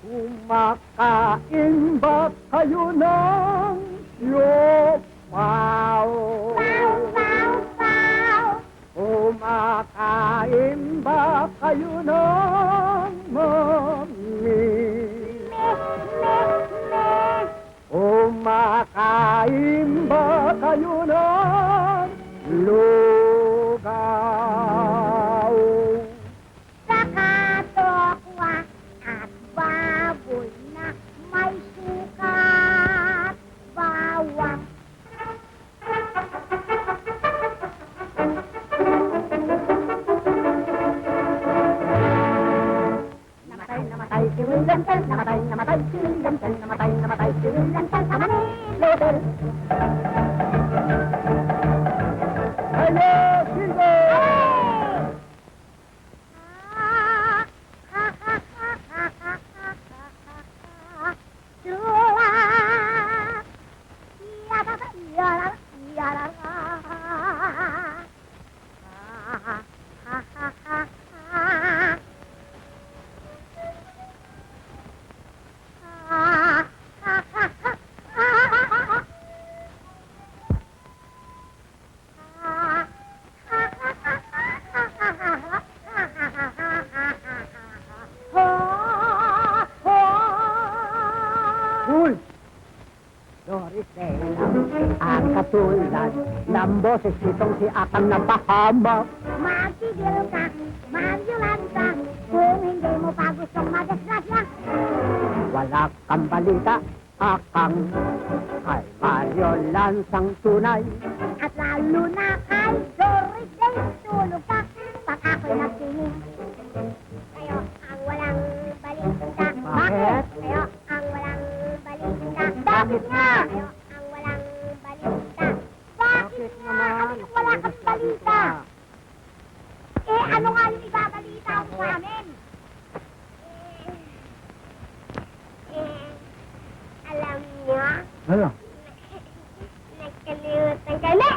Kumakain ba kayo ng yopaw? Pow, pow, pow! Kumakain ba kayo ng mami? Kumakain ba kayo ng lugaw? Saka tokwa at baboy na may sukat bawang. Namatay si William Tell, namatay si William Tell, namatay si William Tell sa Manila Hotel. Hello, Silver! Cool! Doris Day ang katulad ng boses nitong si akang napahamak. Magtigil ka, Mario Lanza, kung hindi mo pa gustong madesgrasya. Wala kang balita, akang kay Mario Lanzang tunay. At lalo na kay Doris Day, tulog ka pag ako'y nagtingin. Kayo ang walang balita. Bakit? Kayo ang walang balita. Bakit nga? Kayo ang walang balita. Bakit nga? Ano yung wala kang balita? Eh, ano nga yung ibabalita mo sa amin? Alam niyo, Ano? nagkalimutan ka na.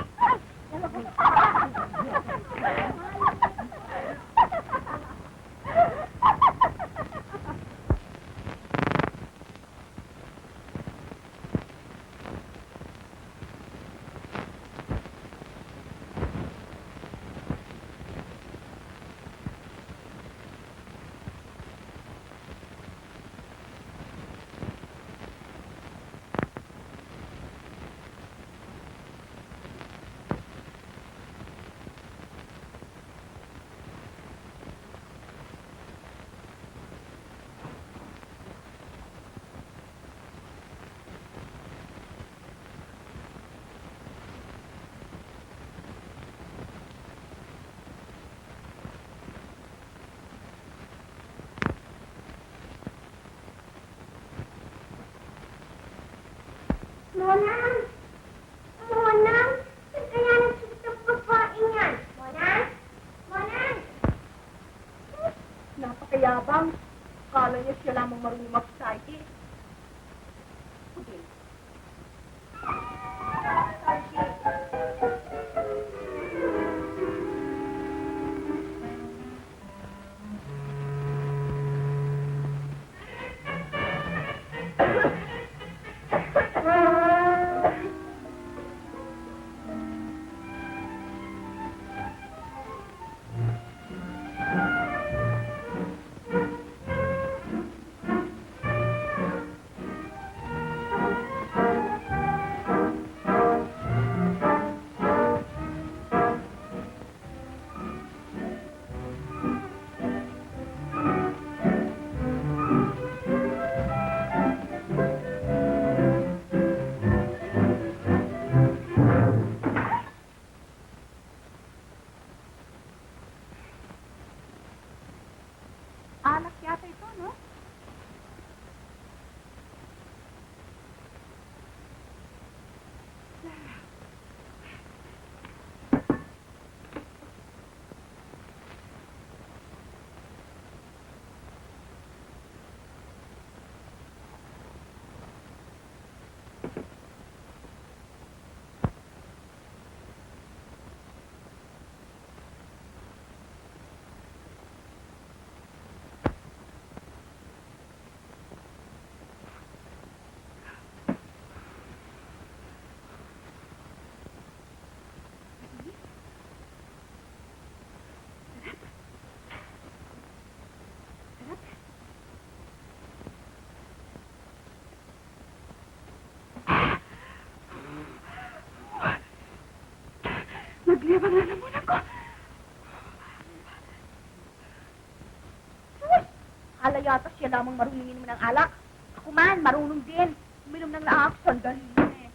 Monang! Monang! Saan kaya nagsusok pagkain yan? Monang! Monang! siya lamang marunong mag-society. Okay. Alak yata ito, no? Naglibang na naman ako. Uy! Hala yata siya lamang marunong inom ng alak. Ako man, marunong din. Uminom ng laak, sandali yun eh.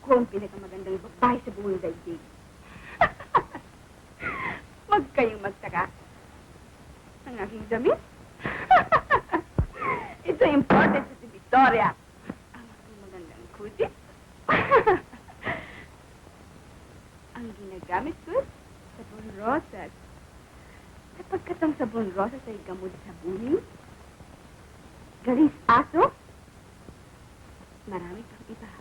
Ako ang pinakamagandang babae sa buong daigdig. Huwag kayong magtaka. Ang aking damit? Ito important sa si Victoria. Ang aking magandang kutis. Ang ginagamit ko, sabon rosas. Sapagkat ang sabon rosas ay gamot sa buhay, galis aso, marami pang iba.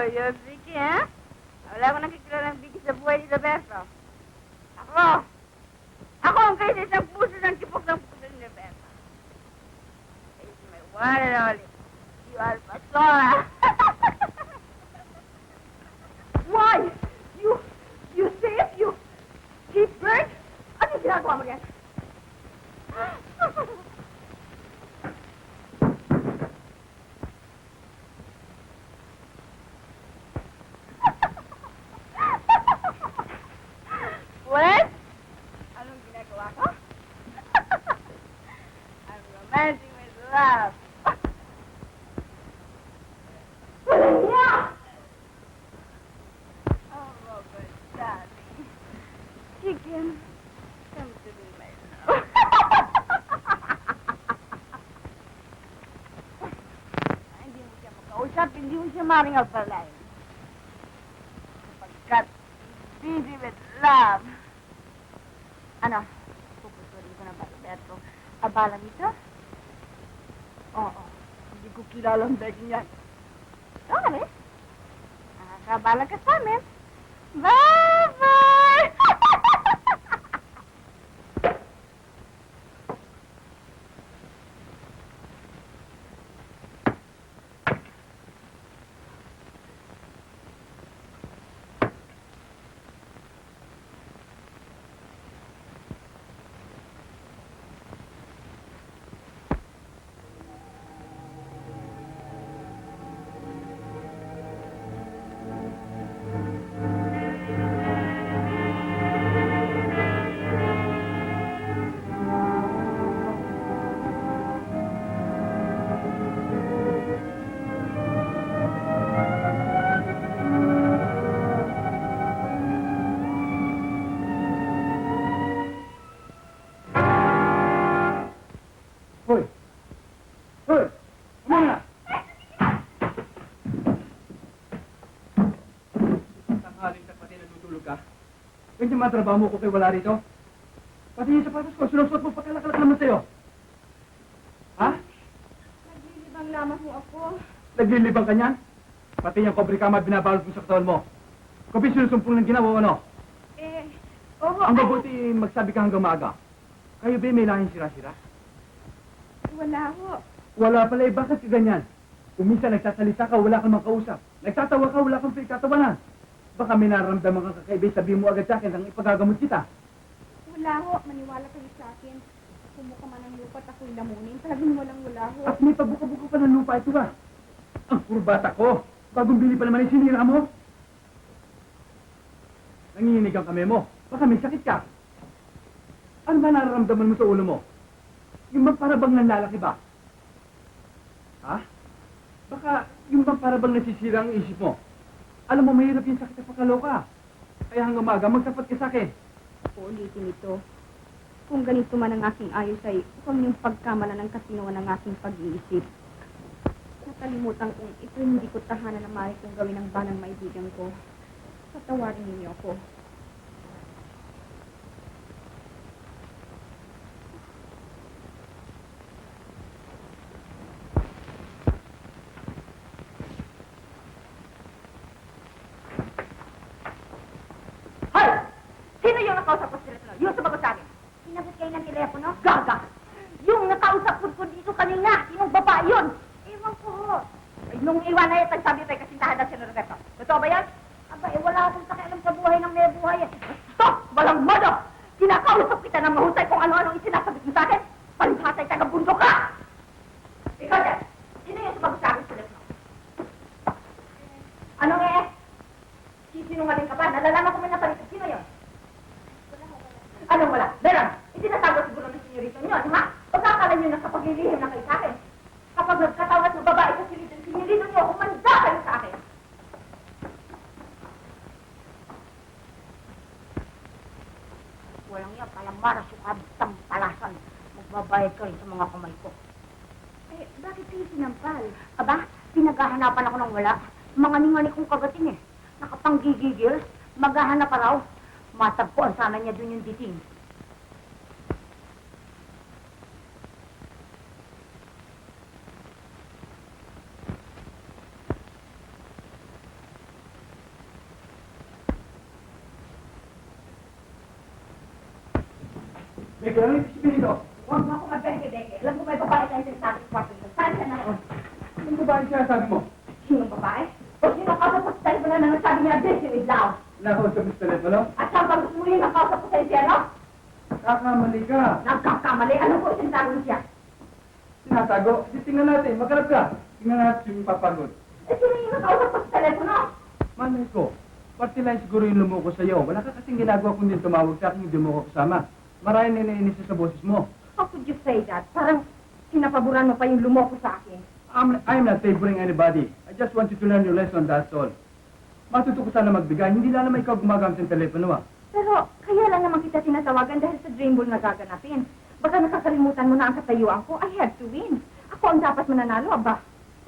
You're Vicky, ha? Wala akong nakikilala ng Vicky sa buhay ni Roberto. Ako ang kayo sa isang puso ng tipok ng puso ni Roberto. It's my one and only. You are Pastora. Why? You safe? You keep bird? Ano yung ginagawa mo yan? What? Anong ginagawa ko? I'm romancing with love. Hindi mo siya maring alpalain. Sapagkat busy with love. Ano? Puputuloy ko na ba, Roberto? Abala nito? Oo. Hindi ko kilalang begging yan. Okay. Nakakabala ka sa amin. Bye-bye! Hoy! Hoy! Ano na? Tanghaling ka pati natutulog ka? Ganyan mga trabaho mo ko kay wala rito? Pati yung sapatos ko, sinusot mo pagkalakalak naman sa'yo. Ha? Naglilibang lamang ho ako. Naglilibang ka niyan? Pati yung kobrikama binabalot mo sa katawan mo. Kapag sinusumpong ng ginawa, ano? Oo, Ang mabuti magsabi ka hanggang maaga. Kayo ba may lahing sira-sira? wala ho. Wala pala eh, bakit ka ganyan? Kung minsan nagsasalita ka, wala kang makausap. Nagtatawa ka, wala kang pinagtatawanan. Baka may nararamdaman kang kakaiba, sabihin mo agad sa akin nang ipagagamot kita. Wala ho. Maniwala kayo sa akin. Kumuha man ng lupa at ako'y lamunin. Talagang wala ho. At may pagbuka-buka pa ng lupa ito ba? Ang kurbata ko! Bagong bili pa naman yung sinira mo. Nanginginig ang kamay mo. Baka may sakit ka. Ano ba nararamdaman mo sa ulo mo? Yung bang parabang nanlalaki ba? Ha? Baka yung bang parabang nasisira ang isip mo? Alam mo, mahirap yung sakit at pagkaloka. Kaya hanggang umaga, magsapat ka sa akin. Uulitin ito. Kung ganito man ang aking ayos ay huwag niyong pagkamala ng kasinuan ng aking pag-iisip. Nakalimutan kong ito hindi ko tahanan na maaari kong gawin ang banang maibigan ko. Patawarin ninyo ako. Hoy! Sino yung nakausap ko sa telepono? Yung sumagot sa akin. Sinagot kayo ng telepono? Gaga! Yung nakausap ko dito kanina, sinong babae yun? Ewan ko ho. Ay, nung iwan na yun, nagsabi tayo kasintahan na si Roberto. Totoo ba yan? Aba, wala akong pakialam sa buhay ng may buhay. Stop! Walang modo! Kinakausap kita ng mahusay kung ano-ano yung sinasagot mo sa akin. Palibhatay taga-bundok ka! Ikaw din, sino yung sumagot sa akin sa telepono? Anong Sisinungaling ka pa? Nalalaman ko may nasalita. Sino yun? Anong wala? Meron! Itinatago siguro ng senyorito nyo, ha? Pagkakala nyo na kapag lilihim na kayo sa akin. Kapag nagkatawat ng babae sa senyorito nyo, umanda kayo sa akin. Walang yan, palamara, sukab, tampalasan. Magbabayad ka rin sa mga kamay ko. Eh, bakit kayo sinampal? Aba, pinaghahanapan ako ng wala. Mga ningani kong kagating eh. Nakapanggigigil, maghahanap pa raw. Matagpuan sana niya dun yung diting. Beke, ano yung isipin ito? Huwag mo ako magbeke-beke. Alam mo may babae tayo sa ating kwarto. Saan ka na? Anong babae siya sabi mo? Sinong babae? O sino kausap ko sa telepono na nagsabi niya busy with love? Nakausap mo sa telepono? At saan bang gusto mo yung nakausap ko sa Isiano? Kakamali ka. Nagkakamali. Ano po sinasabi mo siya? Sinatago. Di tingnan natin, magkalap ka. Tingnan natin yung papagod. Eh, sino yung nakausap ko sa telepono? Manay ko, party line siguro yung lumuko sa'yo. Wala ka kasing ginagawa kundi tumawag sa akin, hindi mo ko kasama. Marami na nainis sa boses mo. How could you say that? Parang sinapaboran mo pa yung lumoko sa akin. I'm not favoring anybody. I just want you to learn your lesson, that's all. Matuto ko sana magbigay, hindi lang naman ikaw gumagamit ng telepono ah. Pero kaya lang naman kita tinatawagan dahil sa dream ball na gaganapin. Baka nakakalimutan mo na ang katayuan ko. I have to win. Ako ang dapat mananalo, aba.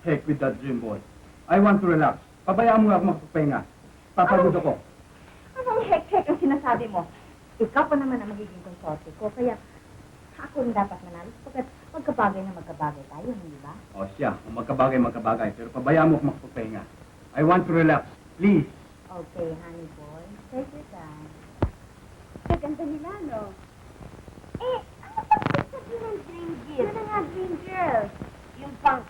Heck with that dream boy. I want to relax. Pabayaan mo nga ako makapagpahinga. Papagod ako. Anong hek-hek ang sinasabi mo? Ikaw pa naman ang magiging konsorte ko, kaya ako ang dapat manalo sapagkat magkabagay na magkabagay tayo, hindi ba? O siya, kung magkabagay, pero pabayaan mo ako makapagpahinga. I want to relax. Please. Okay, honey boy. Take your time. Ganda nila, no? Eh, ano ba sabihin ng dream girl? Ano nga dream girl? Yung pag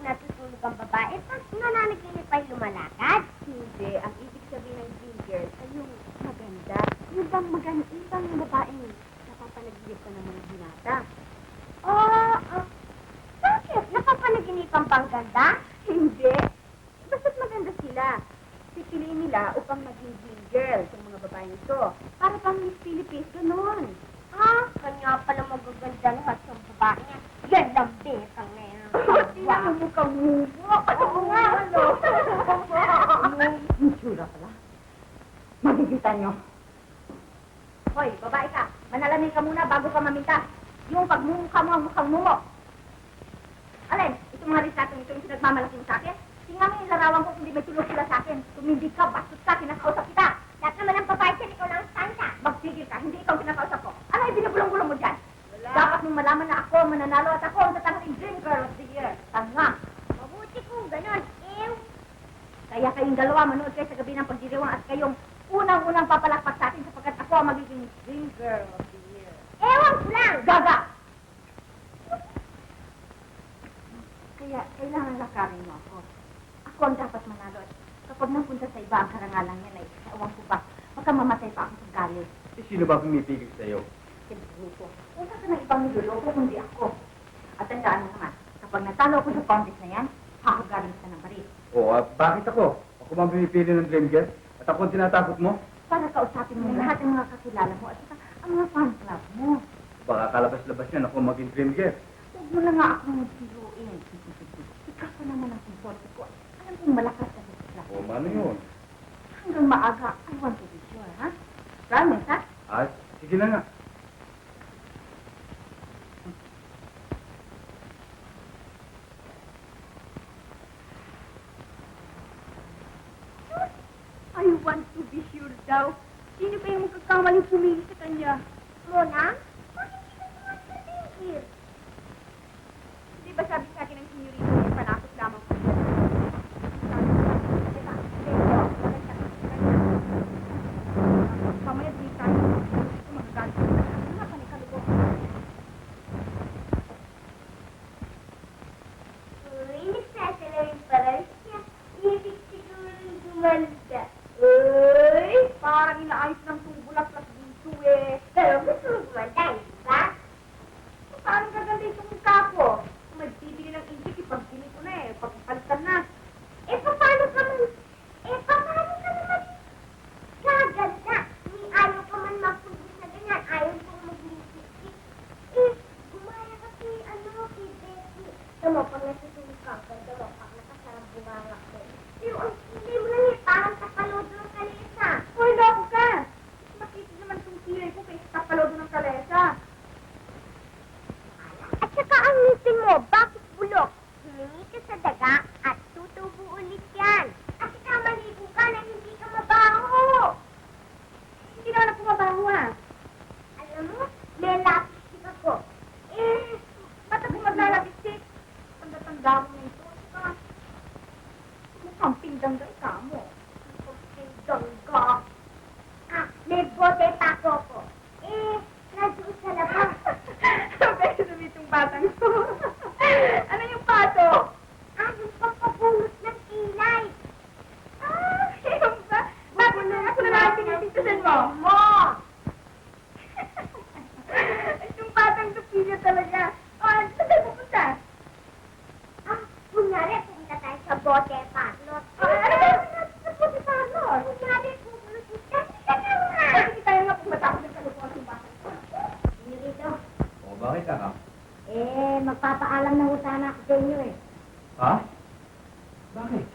natutulog ang babae, pag nananaginip ay lumalakad? Hindi. Ang ibig sabihin ng dream girl ay yung maganda. Yung bang maganda, yung bang babaeng napapanaginip ka ng mga binata? Bakit? Napapanaginip ang bang ganda? Hindi. Basta't maganda sila. Pipiliin nila upang maging dream girl sa mga babaeng ito. Para pang Miss Philippines, ganun. Kanya pala magaganda lahat sa babae niya. Yan lang, besang na yan. Sila mo mukhang mumo. Oo nga, ano? Ang tsura pala. Magigita nyo. Hoy, babae ka. Manalamin ka muna bago ka maminta. Yung pagmumukha mo ang mukhang mumo. Alin, itong mga risatong ito yung pinagmamalaki mo sa akin? Tingnan mo yung larawan ko kung di may tulog sila sa akin. Kung hindi ka, bastos ka, kinakausap kita. Lahat naman ang babae siya, ikaw lang ang tanda. Magsigil ka, hindi ikaw kinakausap ko. Ano yung binubulong-bulong mo dyan? Wala. Dapat mong malaman na ako mananalo at ako ang tatanghaling Dream Girl of the Year. Tanga. Mabuti kung ganun. Kaya kayong dalawa manood kayo sa gabi ng pagdiriwang at kayong unang-unang papalakpak sa atin sapagkat ako ang magiging Dream Girl of the Year. Ewan ko lang. Gaga! Kaya kailangan lakarin mo ako. Ako ang dapat manalo. At kapag napunta sa iba ang karangalan niya na ewan ko ba, baka mamatay pa ako sa galit. Eh, sino ba pumipigil sa'yo? Siguro. Wala ka ng ibang niloloko kundi ako. At tandaan mo naman, kapag natalo ako sa contest na yan, hahagarin ka ng baris. Bakit ako? Ako bang pumipili ng dream girl? At ako ang tinatakot mo? Para kausapin mo lahat ng mga kakilala mo at saka ang mga fan club mo. Baka kalabas-labas yan ako maging dream girl. Huwag mo na nga akong magsiluin. Ikaw pa naman ang konsorte ko. Alam kong malakas ka sa klase. Mano yun? Hanggang maaga, I want to be sure, ha? Promise, ha? Sige na nga. I want to be sure daw. Sino pa yung magkakamaling pumili sa kanya? Mona? Bakit hindi ka sumasabi? Di ba sabi sa akin ng senyorita niya, panakot lamang ko. Diba? Mamaya di tayo. Ito magagalit. Ano nga panikalubo? Uy, nagsasalarin pala siya. Ibig siguro gumanda. Uy, parang inaayos ng tubulak-lak dito eh. Pero gusto mo gumanda, di ba? Parang gaganda itong mukha ko. Kung magbibili ng intik, ipagpili ko na eh. Pagpapalitan na. Paano ka man gaganda? Ayaw ka man magpundis na ganyan. Ayaw ko mag-intik. Gumaya ka kay Becky. Tama, pag nasitulog ka, ganda mo, pag nakasarang bunganga ko. Pero ang hindi mo lang eh, parang kapalodo ng kalesa. Uy, loko ka! Makita naman itong kilay ko kay kapalodo ng kalesa. At saka ang ngipin mo, bakit bulok? Humingi ka sa daga at tutubo ulit yan. At saka maligo ka na hindi ka mabaho. Hindi naman ako mabaho ah. Alam mo, may lipstick ako. Ba't ako maglalipstick? Tanda-tanda mo na ito. At saka, mukhang pingdangga ka mo. Pingdangga. May bote pa ko. Nandiyo sa labas. Sabi itong batang to. Ano yung pato? Yung pampabunot ng kilay. Yung ba? Bakit na ako na lang tinititusan mo? Itong batang to pilya talaga. Saan tayo pupunta? Kunyari, pupunta tayo sa bote patlot. Ano ba sa bote patlot? Kunyari, pupunta tayo nga. Hindi tayo nga pumunta ako ng kalupuan ng batang to. Senyorito. Bakit ka? Magpapaalam na ho sana ako sa inyo eh. Ha? Bakit?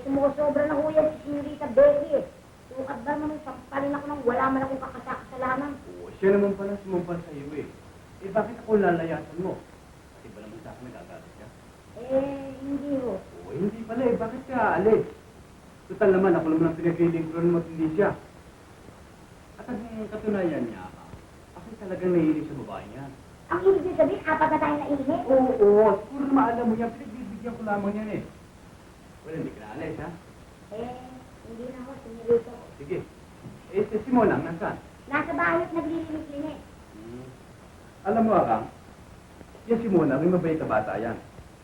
Sumusobra na ho yan si Senyorita Becky eh. Sukat ba naman pampalin ako nang wala man akong kakasalanan. Siya naman pala sumumpan sa iyo eh. Bakit ako lalayasan mo? Kasi ba naman sa akin nagagalit ka? Hindi ho. O, hindi pala eh. Bakit ka aalis? Total naman, ako naman ang pinaglilingkuran mo at hindi siya. At ang katunayan niya, ako talagang nahilig sa babae niya. Ang ibig niyo sabihin, apat na tayo naihi? Oo, siguro naman alam mo yan. Pinagbibigyan ko lamang yan eh. Well, hindi ka na alis, ha? Hindi na ho, sinirito. Sige. Eh, si Simona, nasaan? Nasa bahay at naglilinis-linis. Alam mo, Akang, yan si Mona, may mabait na bata yan.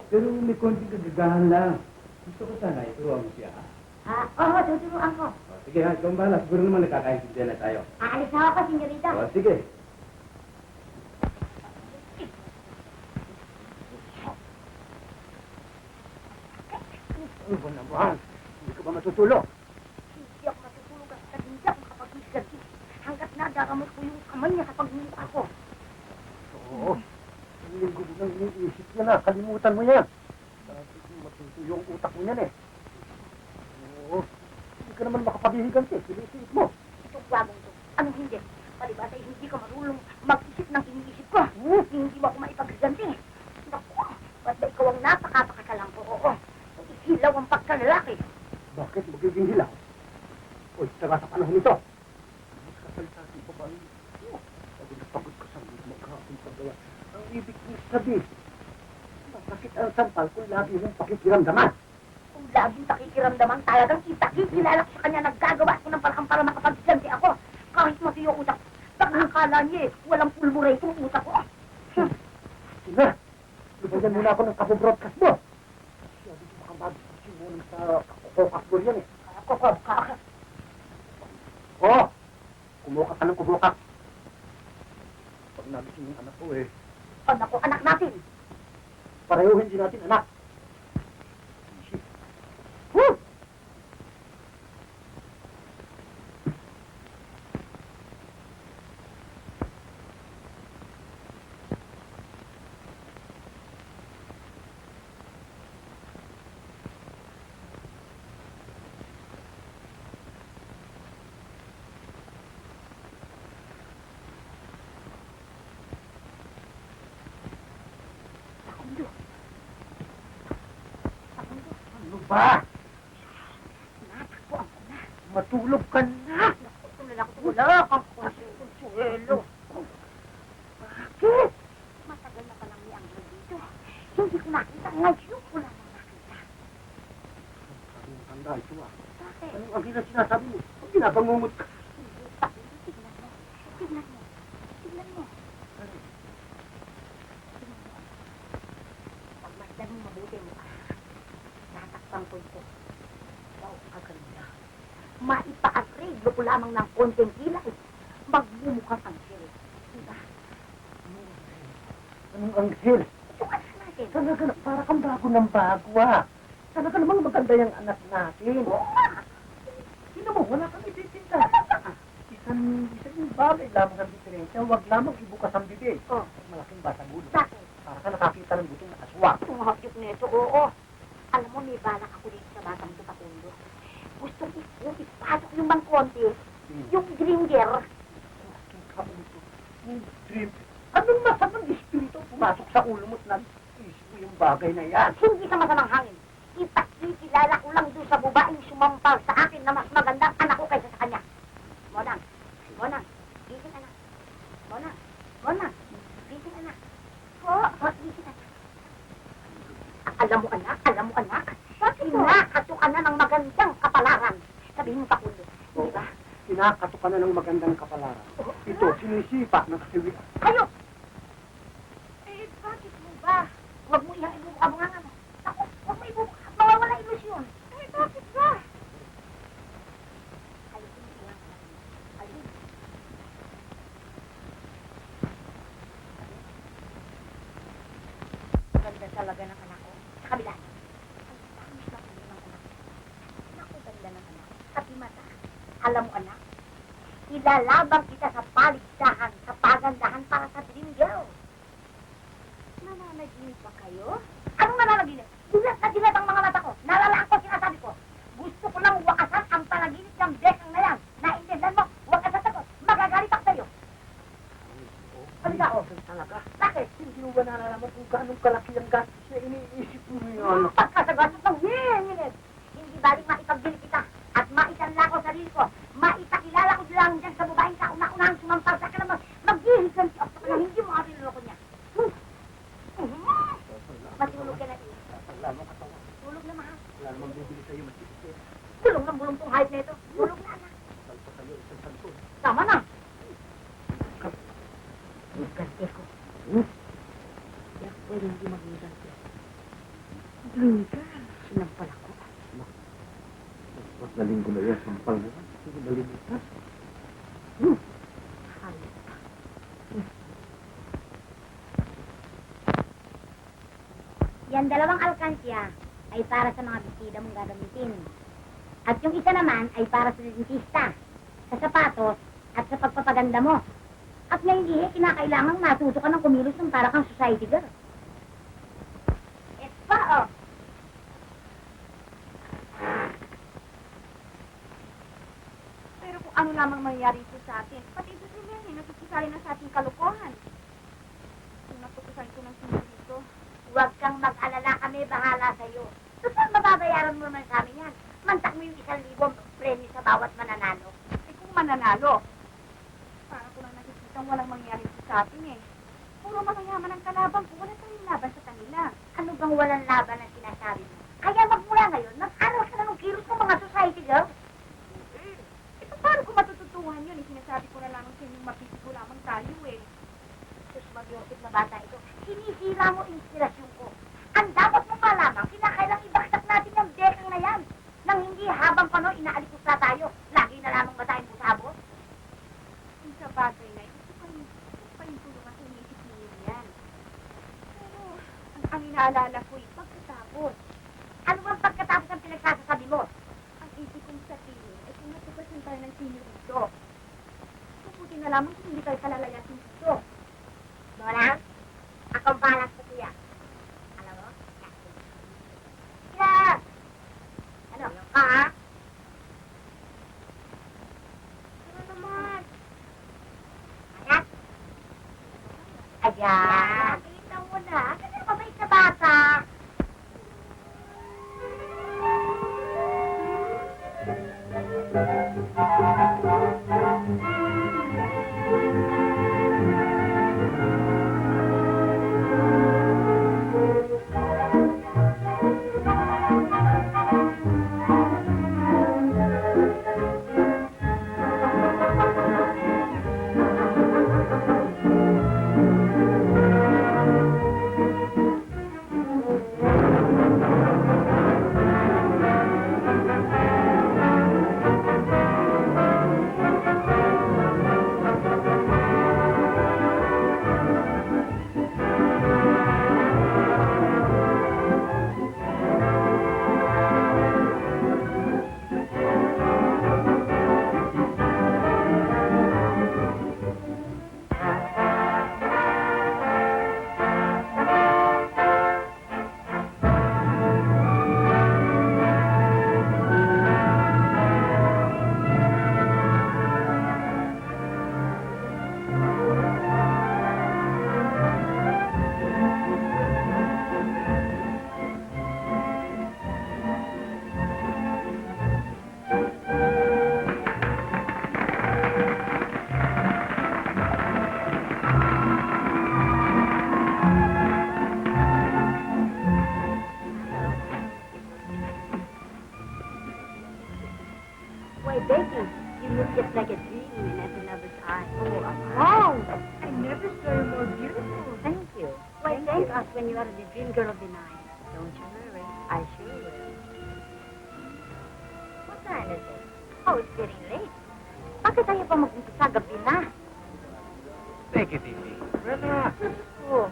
Pero may konting kagagahan lang. Gusto ko sana ituruan mo siya, ha? Oo, tuturuan ko. O, sige ha, ikaw ang bahala. Siguro naman nakakaintindihan na tayo. Aalis na ako, senyorita. O, sige. Ano ba naman? Hindi ka ba matutulog? Hindi ako matutulog at hindi ako makapag-isganti. Hanggat nadaramot ko yung kamay niya kapag mukha ko. Oo. Ang linggo mo nang iniisip niya na. Kalimutan mo yan. Dahil matuto yung utak mo yan eh. Oo. Hindi ka naman makapaghihiganti. Sinisip mo. Itong bagong to. Anong hindi? Palibasa ay hindi ka marunong mag-isip ng iniisip ko. Hindi mo ako maipaghiganti. Naku, ba't ba ikaw ang napakapakakalang ko? Oo. Hilaw ang pagkalalaki. Bakit magiging hilaw? Uy, taga sa panahon ito. Mas kasalita si babae. Pagod na pagod ka sa mga maghapon paggawa. Ang ibig kong sabihin, masakit ang sampal kung lagi mong pakikiramdaman. Kung laging pakikiramdaman, talagang ipakikilala ko sa kanya naggagawa ko ng parang para makapagsanti ako. Kahit mati yung utak. Baka akala niya eh, walang pulburay itong utak ko. Sige, lubayan muna ako ng kabobroadcast mo. Siya, di ko makabagin mo sa kokakbol yan eh. Kakakak. Oo, kumuha ka ng kubukak. Pag nagising yung anak ko eh, Anak ko, anak natin. pareho hindi natin anak. Woo! Pakundo. Ano ba? Natakbuan ko na. Matulog ka na. Tulala ko, tulala kang konsuelo. Bakit? Matagal na palang may anglo dito. Hindi ko nakita. Ngayon ko lang nakita. Sabi ng tanda ito ah. Bakit? Anong ang sinasabi mo? Ang ginabangungot ka. Hindi, Pakundo, tignan mo. Tignan mo. Tignan mo. Pagmasdan mo mabuti mo. Tatakpan ko ito. Wow, kaganda. Maipa-arreglo ko lamang ng konting kilay. Magmumukhang anghel. Diba? Anong anghel? Yung anak natin. Talaga na, para kang bago ng bago ah. Talaga namang maganda yung anak natin. Oo nga. Sino mo, wala kang ititinda. Isang bagay lamang ang diferensya. Huwag lamang ibukas ang bibig. Oh, Malaking batang ulo. bakit? Para ka nakakita ng butong na aswang. Ang hakyok nito, oo. Alam mo, may balak ako dito sa batang ito, Pakundo. Gusto ko ipasok yung bang konti, yung gringer. Dream. Anong masamang espiritu pumasok sa ulo mo't nag-isip mo yung bagay na yan? Hindi sa masamang hangin. Ipakikilala ko lang doon sa babaeng sumampal sa akin na mas magandang anak ko kaysa sa kanya. Monang, Monang, gising anak. Monang, Monang, gising anak. Gising anak. Alam mo anak, kinakato ka na ng magandang kapalaran. Sabihin mo, Pakundo, di ba? Kinakato ka na ng magandang kapalaran. Ito, sinisipa ng kasiwian. Kayo! Eh, bakit mo ba? Huwag mo iyang ibubuka-bunga mo. Ako, huwag mo ibubuka. Mawawala ilusyon. Eh, bakit ba? Alisin mo iyang alisin. Ganda talaga ng anak ko. Sa kabila. Ang tamis na ulo ng anak ko. Naku, ganda ng anak ko. Pati mata. Alam mo, anak, ilalabang kita sa paligsahan, sa pagandahan para sa dream girl. Nananaginip ba kayo? Anong nananaginip? Dilat na dilat ang mga mata ko. Nalalaan ko sinasabi ko. Gusto ko lang wakasan ang panaginip ng bekang na yan. Naintindihan mo? Huwag ka sasagot. Magagalit ako sa'yo. Halika, oh. Talaga? Bakit? Hindi mo ba nalalaman kung gaano kalaki ang gastos na iniisip mo ngayon? Pagkasagastos ng hingin. Hindi baling maipagbili kita at maisanla ko sarili ko. Maipakilala ko lang dyan sa babaeng ka una-unahang sumampal sa ka na maghihigan si Octo na hindi mo kabilolo ko niya. Matulog ka na eh. Lalo katawan. Tulog na mahal. Wala namang bibili sa'yo masisipin. Bulong ng bulong tong hayop na ito. Tulog na anak. Salpa sa'yo, isang salpon. Tama na. Gante ko. Kaya pwede hindi maging gante. Blinker. Sinampal ako. Mas naling ko na yan, sampal mo. Sige, malilipas. Hayop. Yan dalawang alkansya ay para sa mga bestida mong gagamitin. At yung isa naman ay para sa dentista, sa sapatos, at sa pagpapaganda mo. At ngayon hindi, kinakailangang matuto ka ng kumilos ng para kang society girl. It's pa, oh. Pero kung ano lamang mangyayari ito sa atin, pati ito si Lenny, nasusisali na sa ating kalokohan. Kung natutusan ko ng sino dito, huwag kang mag-alala, kami bahala sa'yo. Total, mababayaran mo naman sa amin yan. Mantak mo yung 1,000 premyo sa bawat mananalo. Eh kung mananalo, para ko lang nakikitang walang mangyari sa atin eh. Puro mayayaman ang kalaban ko, wala tayong laban sa kanila. Ano bang walang laban ang sinasabi mo? Kaya magmula ngayon, mag-aral ka na ng kilos ng mga society girls. Eh, paano ko matututuhan yun? Eh, sinasabi ko na lamang sa inyong mapisigo lamang tayo eh. Sus, mag-iosip na bata ito. Sinisira mo inspirasyon ko. Ang dapat mo malamang, kinakailang ibaksak natin yung dekang na yan. Nang hindi habang pano inaalikos na tayo. Lagi na lamang ba tayong busabot? Kung sa bagay na yun, ito pa yung tulungan sa inisip ninyo yan. Pero, ang inaalala ko'y pagkatapos. Ano bang pagkatapos ang pinagsasasabi mo? Ang isip kong sabihin ay kung natupasin tayo ng senior dito. Mabuti na lamang kung hindi tayo kalalayasin dito. Lola, akong balas sa kuya. Alam mo? Yeah! Ano? Ha? Ano naman? Ayan? Ayan. Kita mo na. Kasi mabait na bata. Why, Becky, you look just like a dream in every lover's eye. Oh, wow! I never saw you more beautiful. Thank you. Why, thank us when you are the dream girl of the night. Don't you worry. I sure will. What time is it? Oh, it's getting late. Bakit tayo pa mag-umpisa gabi na? Take it easy. Relax. Oh.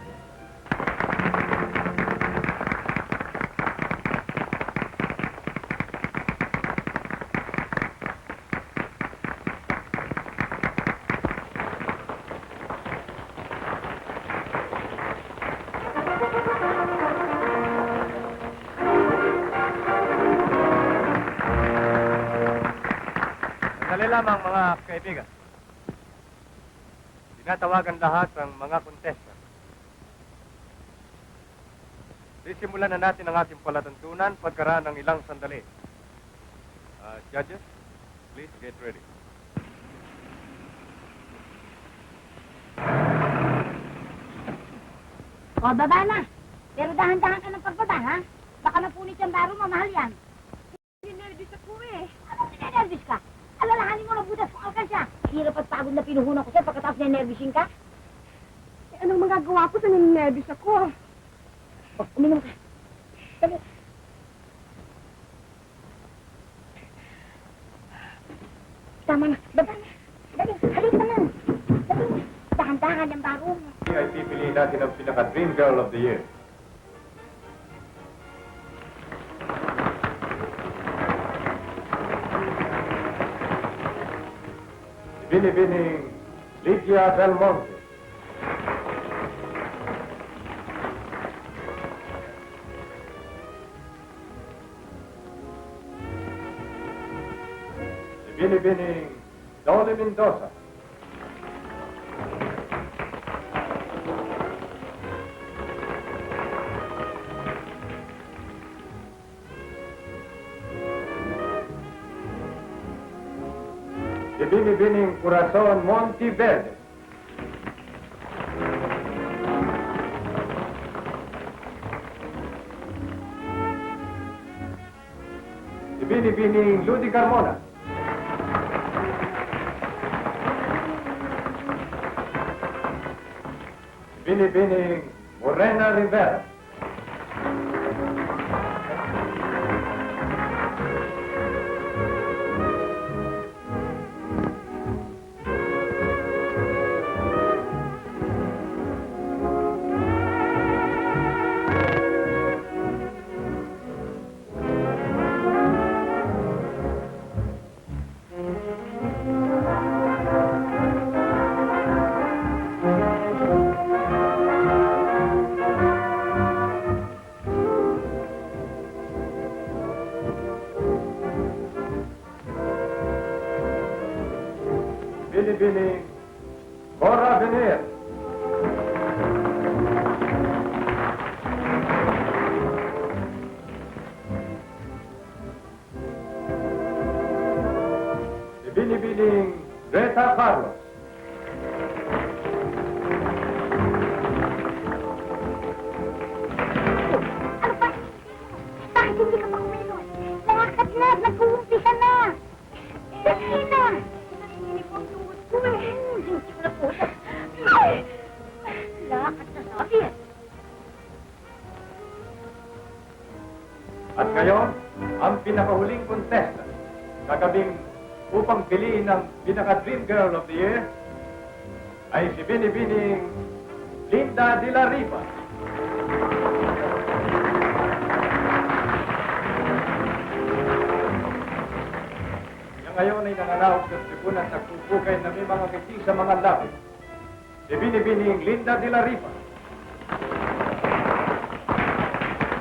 Sandali lamang mga kaibigan. Tinatawagan lahat ng mga contestant Sisimulan na natin ang ating palatuntunan pagkaraan ng ilang sandali. Judges, please get ready. O, baba na. Pero dahan-dahan ka ng pagbaba, ha? Baka mapunit yung baro mo, mahal yan. Ninervous ako eh. Anong sinenervis ka? Alalahanin mo na butas kung alkansya. Hirap at pagod na pinuhunan ko sa'yo pagkatapos ninervisin ka. Eh, anong magagawa ko sa ninervous ako? O, uminom ka. Dali. Tama na. Baba na. Dali. Halika na. Dali. Dahan-dahan yung baro mo. Ay pipiliin natin ang pinaka-Dream Girl of the Year. Binibining Lydia Del Monte. Binibining Dolly Mendoza. Binibining Corazon Monteverde. Binibining Ludi Carmona. Binibining Morena Rivera. Binibining Cora Venier. Binibining Greta Carlos. Ano ba? Bakit hindi ka pa kumilos? Lakad na! Nag-uumpisa na! Dali na! Nanginginig ang tuhod ko eh. Hindi ko na po. Ay! Lakad na sabi eh. At ngayon, ang pinakahuling contestant sa gabing upang piliin ang pinaka-Dream Girl of the Year ay si Binibining Linda de la Riva. Siya ngayon ay nananaog sa tribunan sa kupukay na may mga ngiti sa mga labi. Si Binibining Linda de la Riva.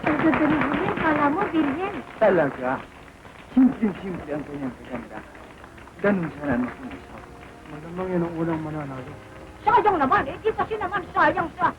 Ang ganda-ganda, kala mo, bilhin. Talaga, simpleng-simple ang kanyang kaganda. Ganun sana nung isa. Malamang yan ang unang mananalo. Sayang naman eh. Di kasi naman sayang sa...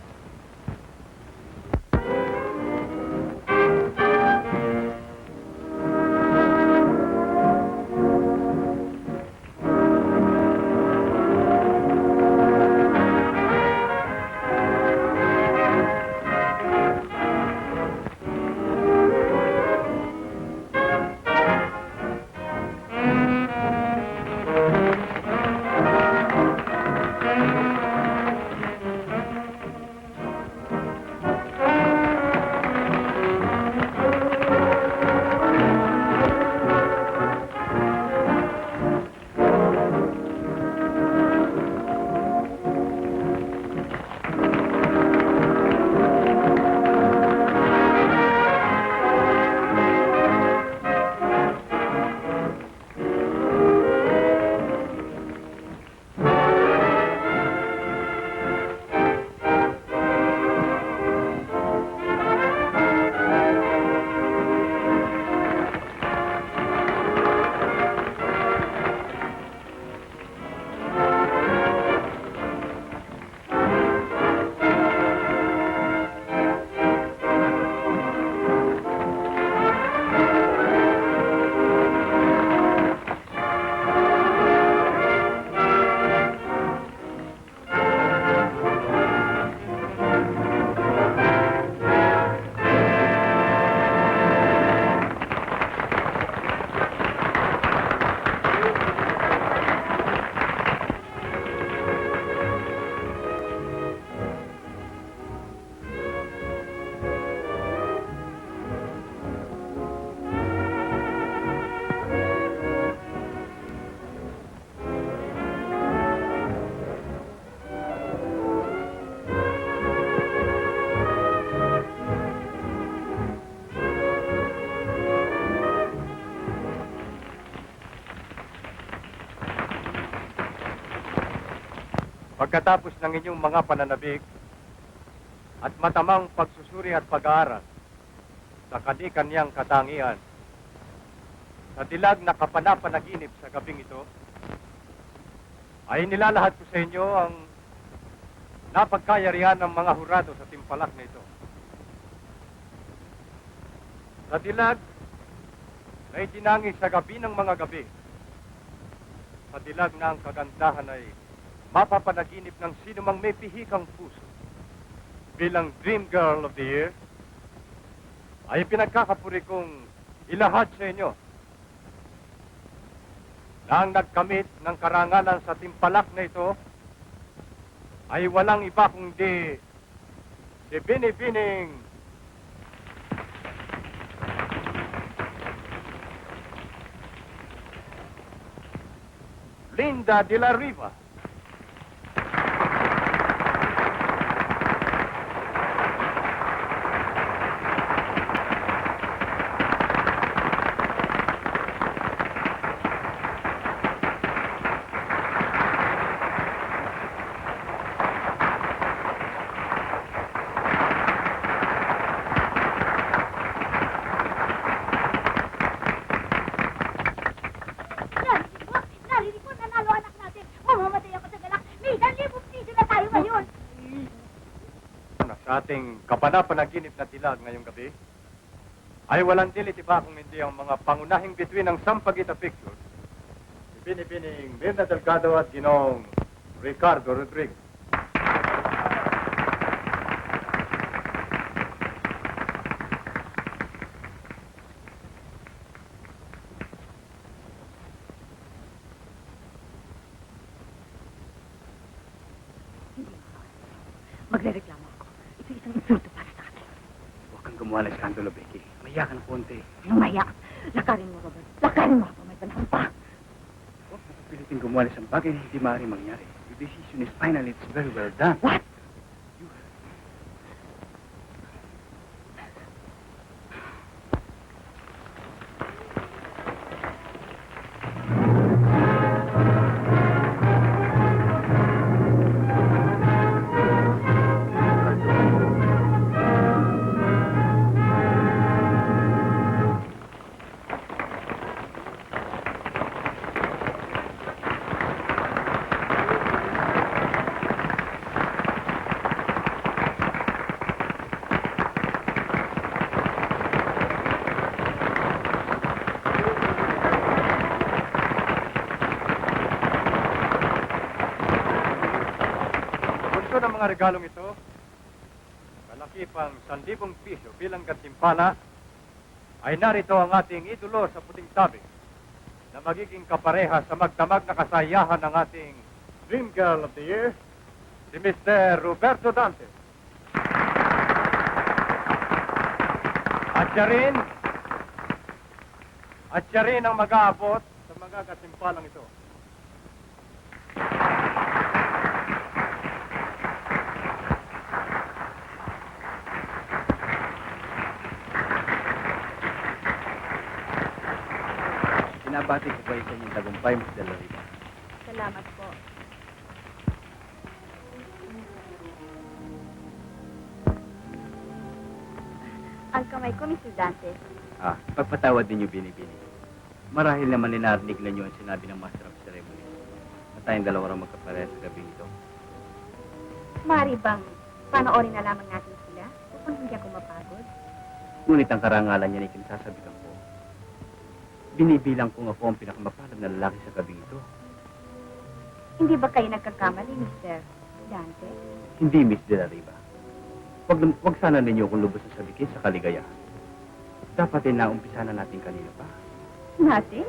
pagkatapos ng inyong mga pananabik at matamang pagsusuri at pag-aaral sa kani-kanyang katangian, sa dilag na kapanapanaginip sa gabing ito, ay nilalahad ko sa inyo ang napagkayarihan ng mga hurado sa timpalak na ito. Sa dilag na itinangis sa gabi ng mga gabi, sa dilag na ang kagandahan ay mapapanaginip ng sino mang may pihikang puso, bilang Dream Girl of the Year, ay pinagkakapuri kong ilahad sa inyo na ang nagkamit ng karangalan sa timpalak na ito ay walang iba kundi si Binibining Linda de la Riva. Narinig mo, nanalo anak natin. Mamamatay ako sa galak. May 1,000 piso na tayo ngayon. Sa ating kapanapanaginip na dilag ngayong gabi, ay walang dilitiba kung hindi ang mga pangunahing bituin ng Sampaguita Pictures, si Binibining Mirna Delgado at Ginoong Ricardo Rodriguez. Magrereklamo ako. Ito isang insulto para sa akin. Huwag kang gumawa ng skandalo, Becky. Maya ka ng konti. Lumaya. Lakarin mo, Robert. Lakarin mo ako. May panahon pa. Huwag mo pilitin gumawa ng isang bagay na hindi maaaring mangyari. Your decision is final. It's very well done. What? Ng mga regalong ito, malaki pang 1,000 piso bilang gantimpala, ay narito ang ating idolo sa puting tabi na magiging kapareha sa magdamag na kasayahan ng ating Dream Girl of the Year, si Mr. Roberto Dante. At siya rin ang mag-aabot sa mga gantimpalang ito. Pinabati ko kayo sa inyong tagumpay, Ms. De La Riva. Salamat po. Ang kamay ko, Mr. Dante. Pagpatawad ninyo, Binibini. Marahil naman ninarinig na niyo ang sinabi ng Master of Ceremony na tayong dalawa raw magkapareha sa gabing ito. Mari bang panoorin na lamang natin sila upang hindi ako mapagod? Ngunit ang karangalan niya ay kinasasabitan ko. Binibilang kong ako ang pinakamapalad na lalaki sa gabing ito. Hindi ba kayo nagkakamali, Mr. Dante? Hindi, Miss De La Riva. Wag sana ninyo akong lubos na sabikin sa kaligayahan. Dapat ay naumpisa na natin kanina pa. Natin?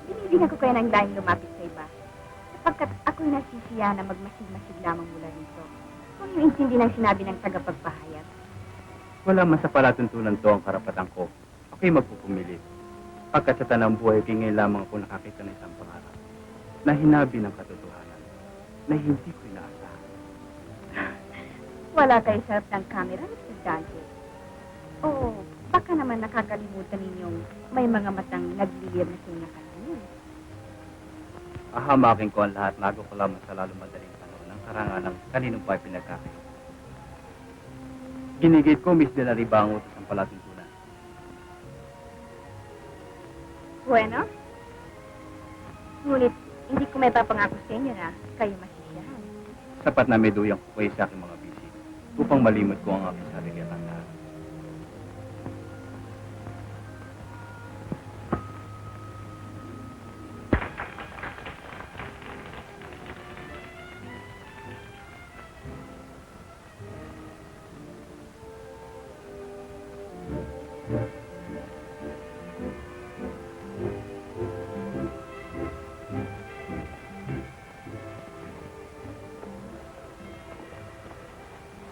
Binibilang ko kayo ng laing lumapit sa iba. Sapagkat ako'y nasisiya na magmasig-masig lamang mula rito. Kung yung intindi ng sinabi ng tagapagpahayag. Wala man sa palatuntunan to ang karapatan ko. Ako'y magpupumilit. Pagkat sa tanang buhay, ngayon lamang ako nakakita ng isang pangarap na hinabi ng katotohanan na hindi ko inaasahan. Wala kayo sa harap ng camera, Mr. Dante. Oo, baka naman nakakalimutan ninyong may mga matang naglilir na sinyakan niyo. Ahamakin ko ang lahat bago ko lamang sa lalo madaling panahon ng karangan ng kaninong pa pinagkakayo. Ginigit ko, Miss De La Riva, ang utos ng palatuntunan. Bueno? Ngunit, hindi ko may papangako sa inyo na kayo masisiyahan. Sapat na may duyang ko kayo sa aking mga bisig upang malimot ko ang aking sarili at ang lahat.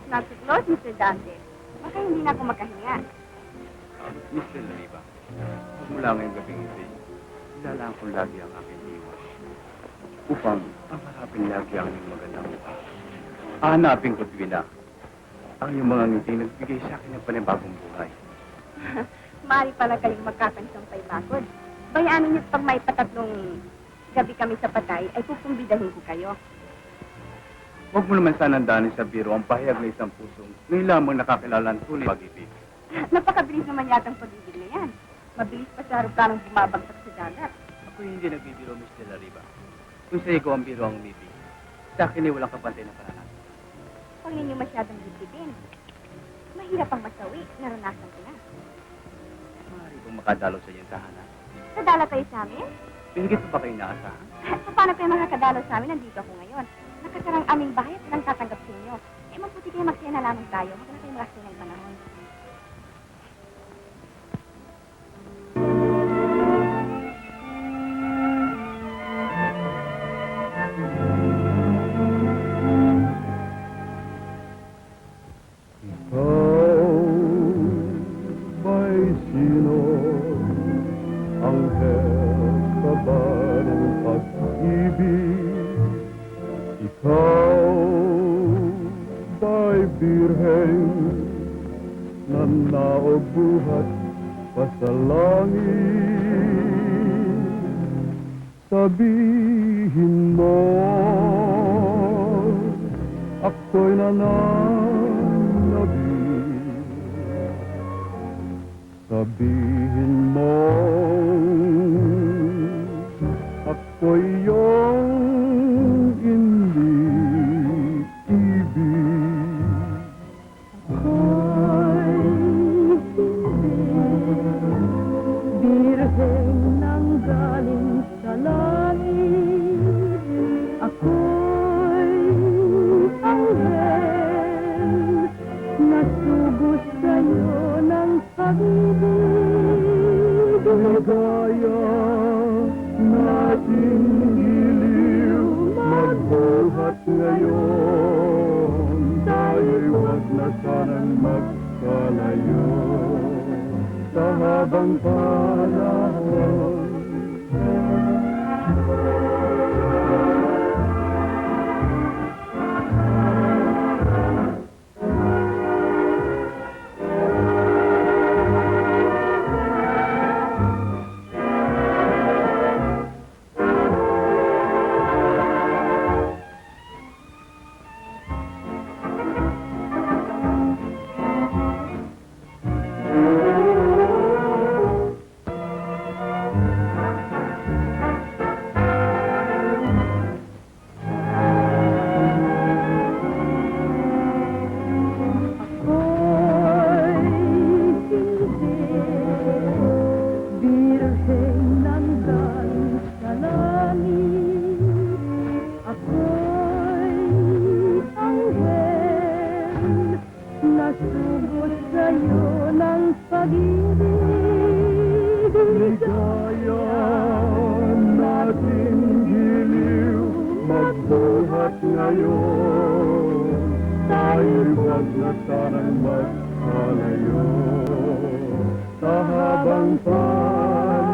Not to close, Mr. Dante. Baka hindi na ako makahinga. Miss De La Riva, mula ngayong gabing ito, ilalaan ko lagi ang aking iwas upang pangarapin lagi ang iyong magandang mukha. Hanapin ko't wina ang iyong mga ngiti nagbigay sa akin ng panibagong buhay. Maaari pala kayong magkakansang bakod. Bayaan niyo pag may patatlong gabi kami sa patay, ay pupumbidahin ko kayo. Huwag mo naman sanang danin sa biro ang pahayag na isang pusong ngayon lamang nakakilala ang tunay pag-ibig. Napakabilis naman yata ang pag-ibig na yan. Mabilis pa sa aeroplanong bumabagsak sa dagat. Ako hindi nagbibiro, Miss De La Riva. Kung sa ikaw ang biro ang umibig, sa akin ay walang kapantay na paranan. Huwag ninyo masyadong dibdibin. Mahirap ang masawi, naranasan ko na. Maaari kong makadalaw sa iyong tahanan. Nadala kayo sa amin? Higit pa ba kayo naasahan? Paano kayo makakadalaw sa amin? Nandito ako ngayon. Nakasarang aming bahay at walang tatanggap sa inyo. Eh, mabuti kayo magsaya na lamang tayo. Huwag na kayo magsaya ng panahon. Ikaw ba'y sino? Anghel ka ba ng pag-ibig? Ikaw ba'y birhen na naobuhat pa sa langit? Sabihin mo, ako'y nananabik. Sabihin mo, ako'y iyong iniibig. Ako'y birhen nang galing sa langit. Ako'y anghel na sugod sa'yo ng pag-ibig. Ligaya nating giliw, magbuhat ngayon. Tayo'y huwag na sanang magkalayo sa habang panahon. Nasugod sa'yo ng pag-ibig. Ligaya nating giliw, magbuhat ngayon. Tayo'y huwag na sanang magkalayo sa habang panahon.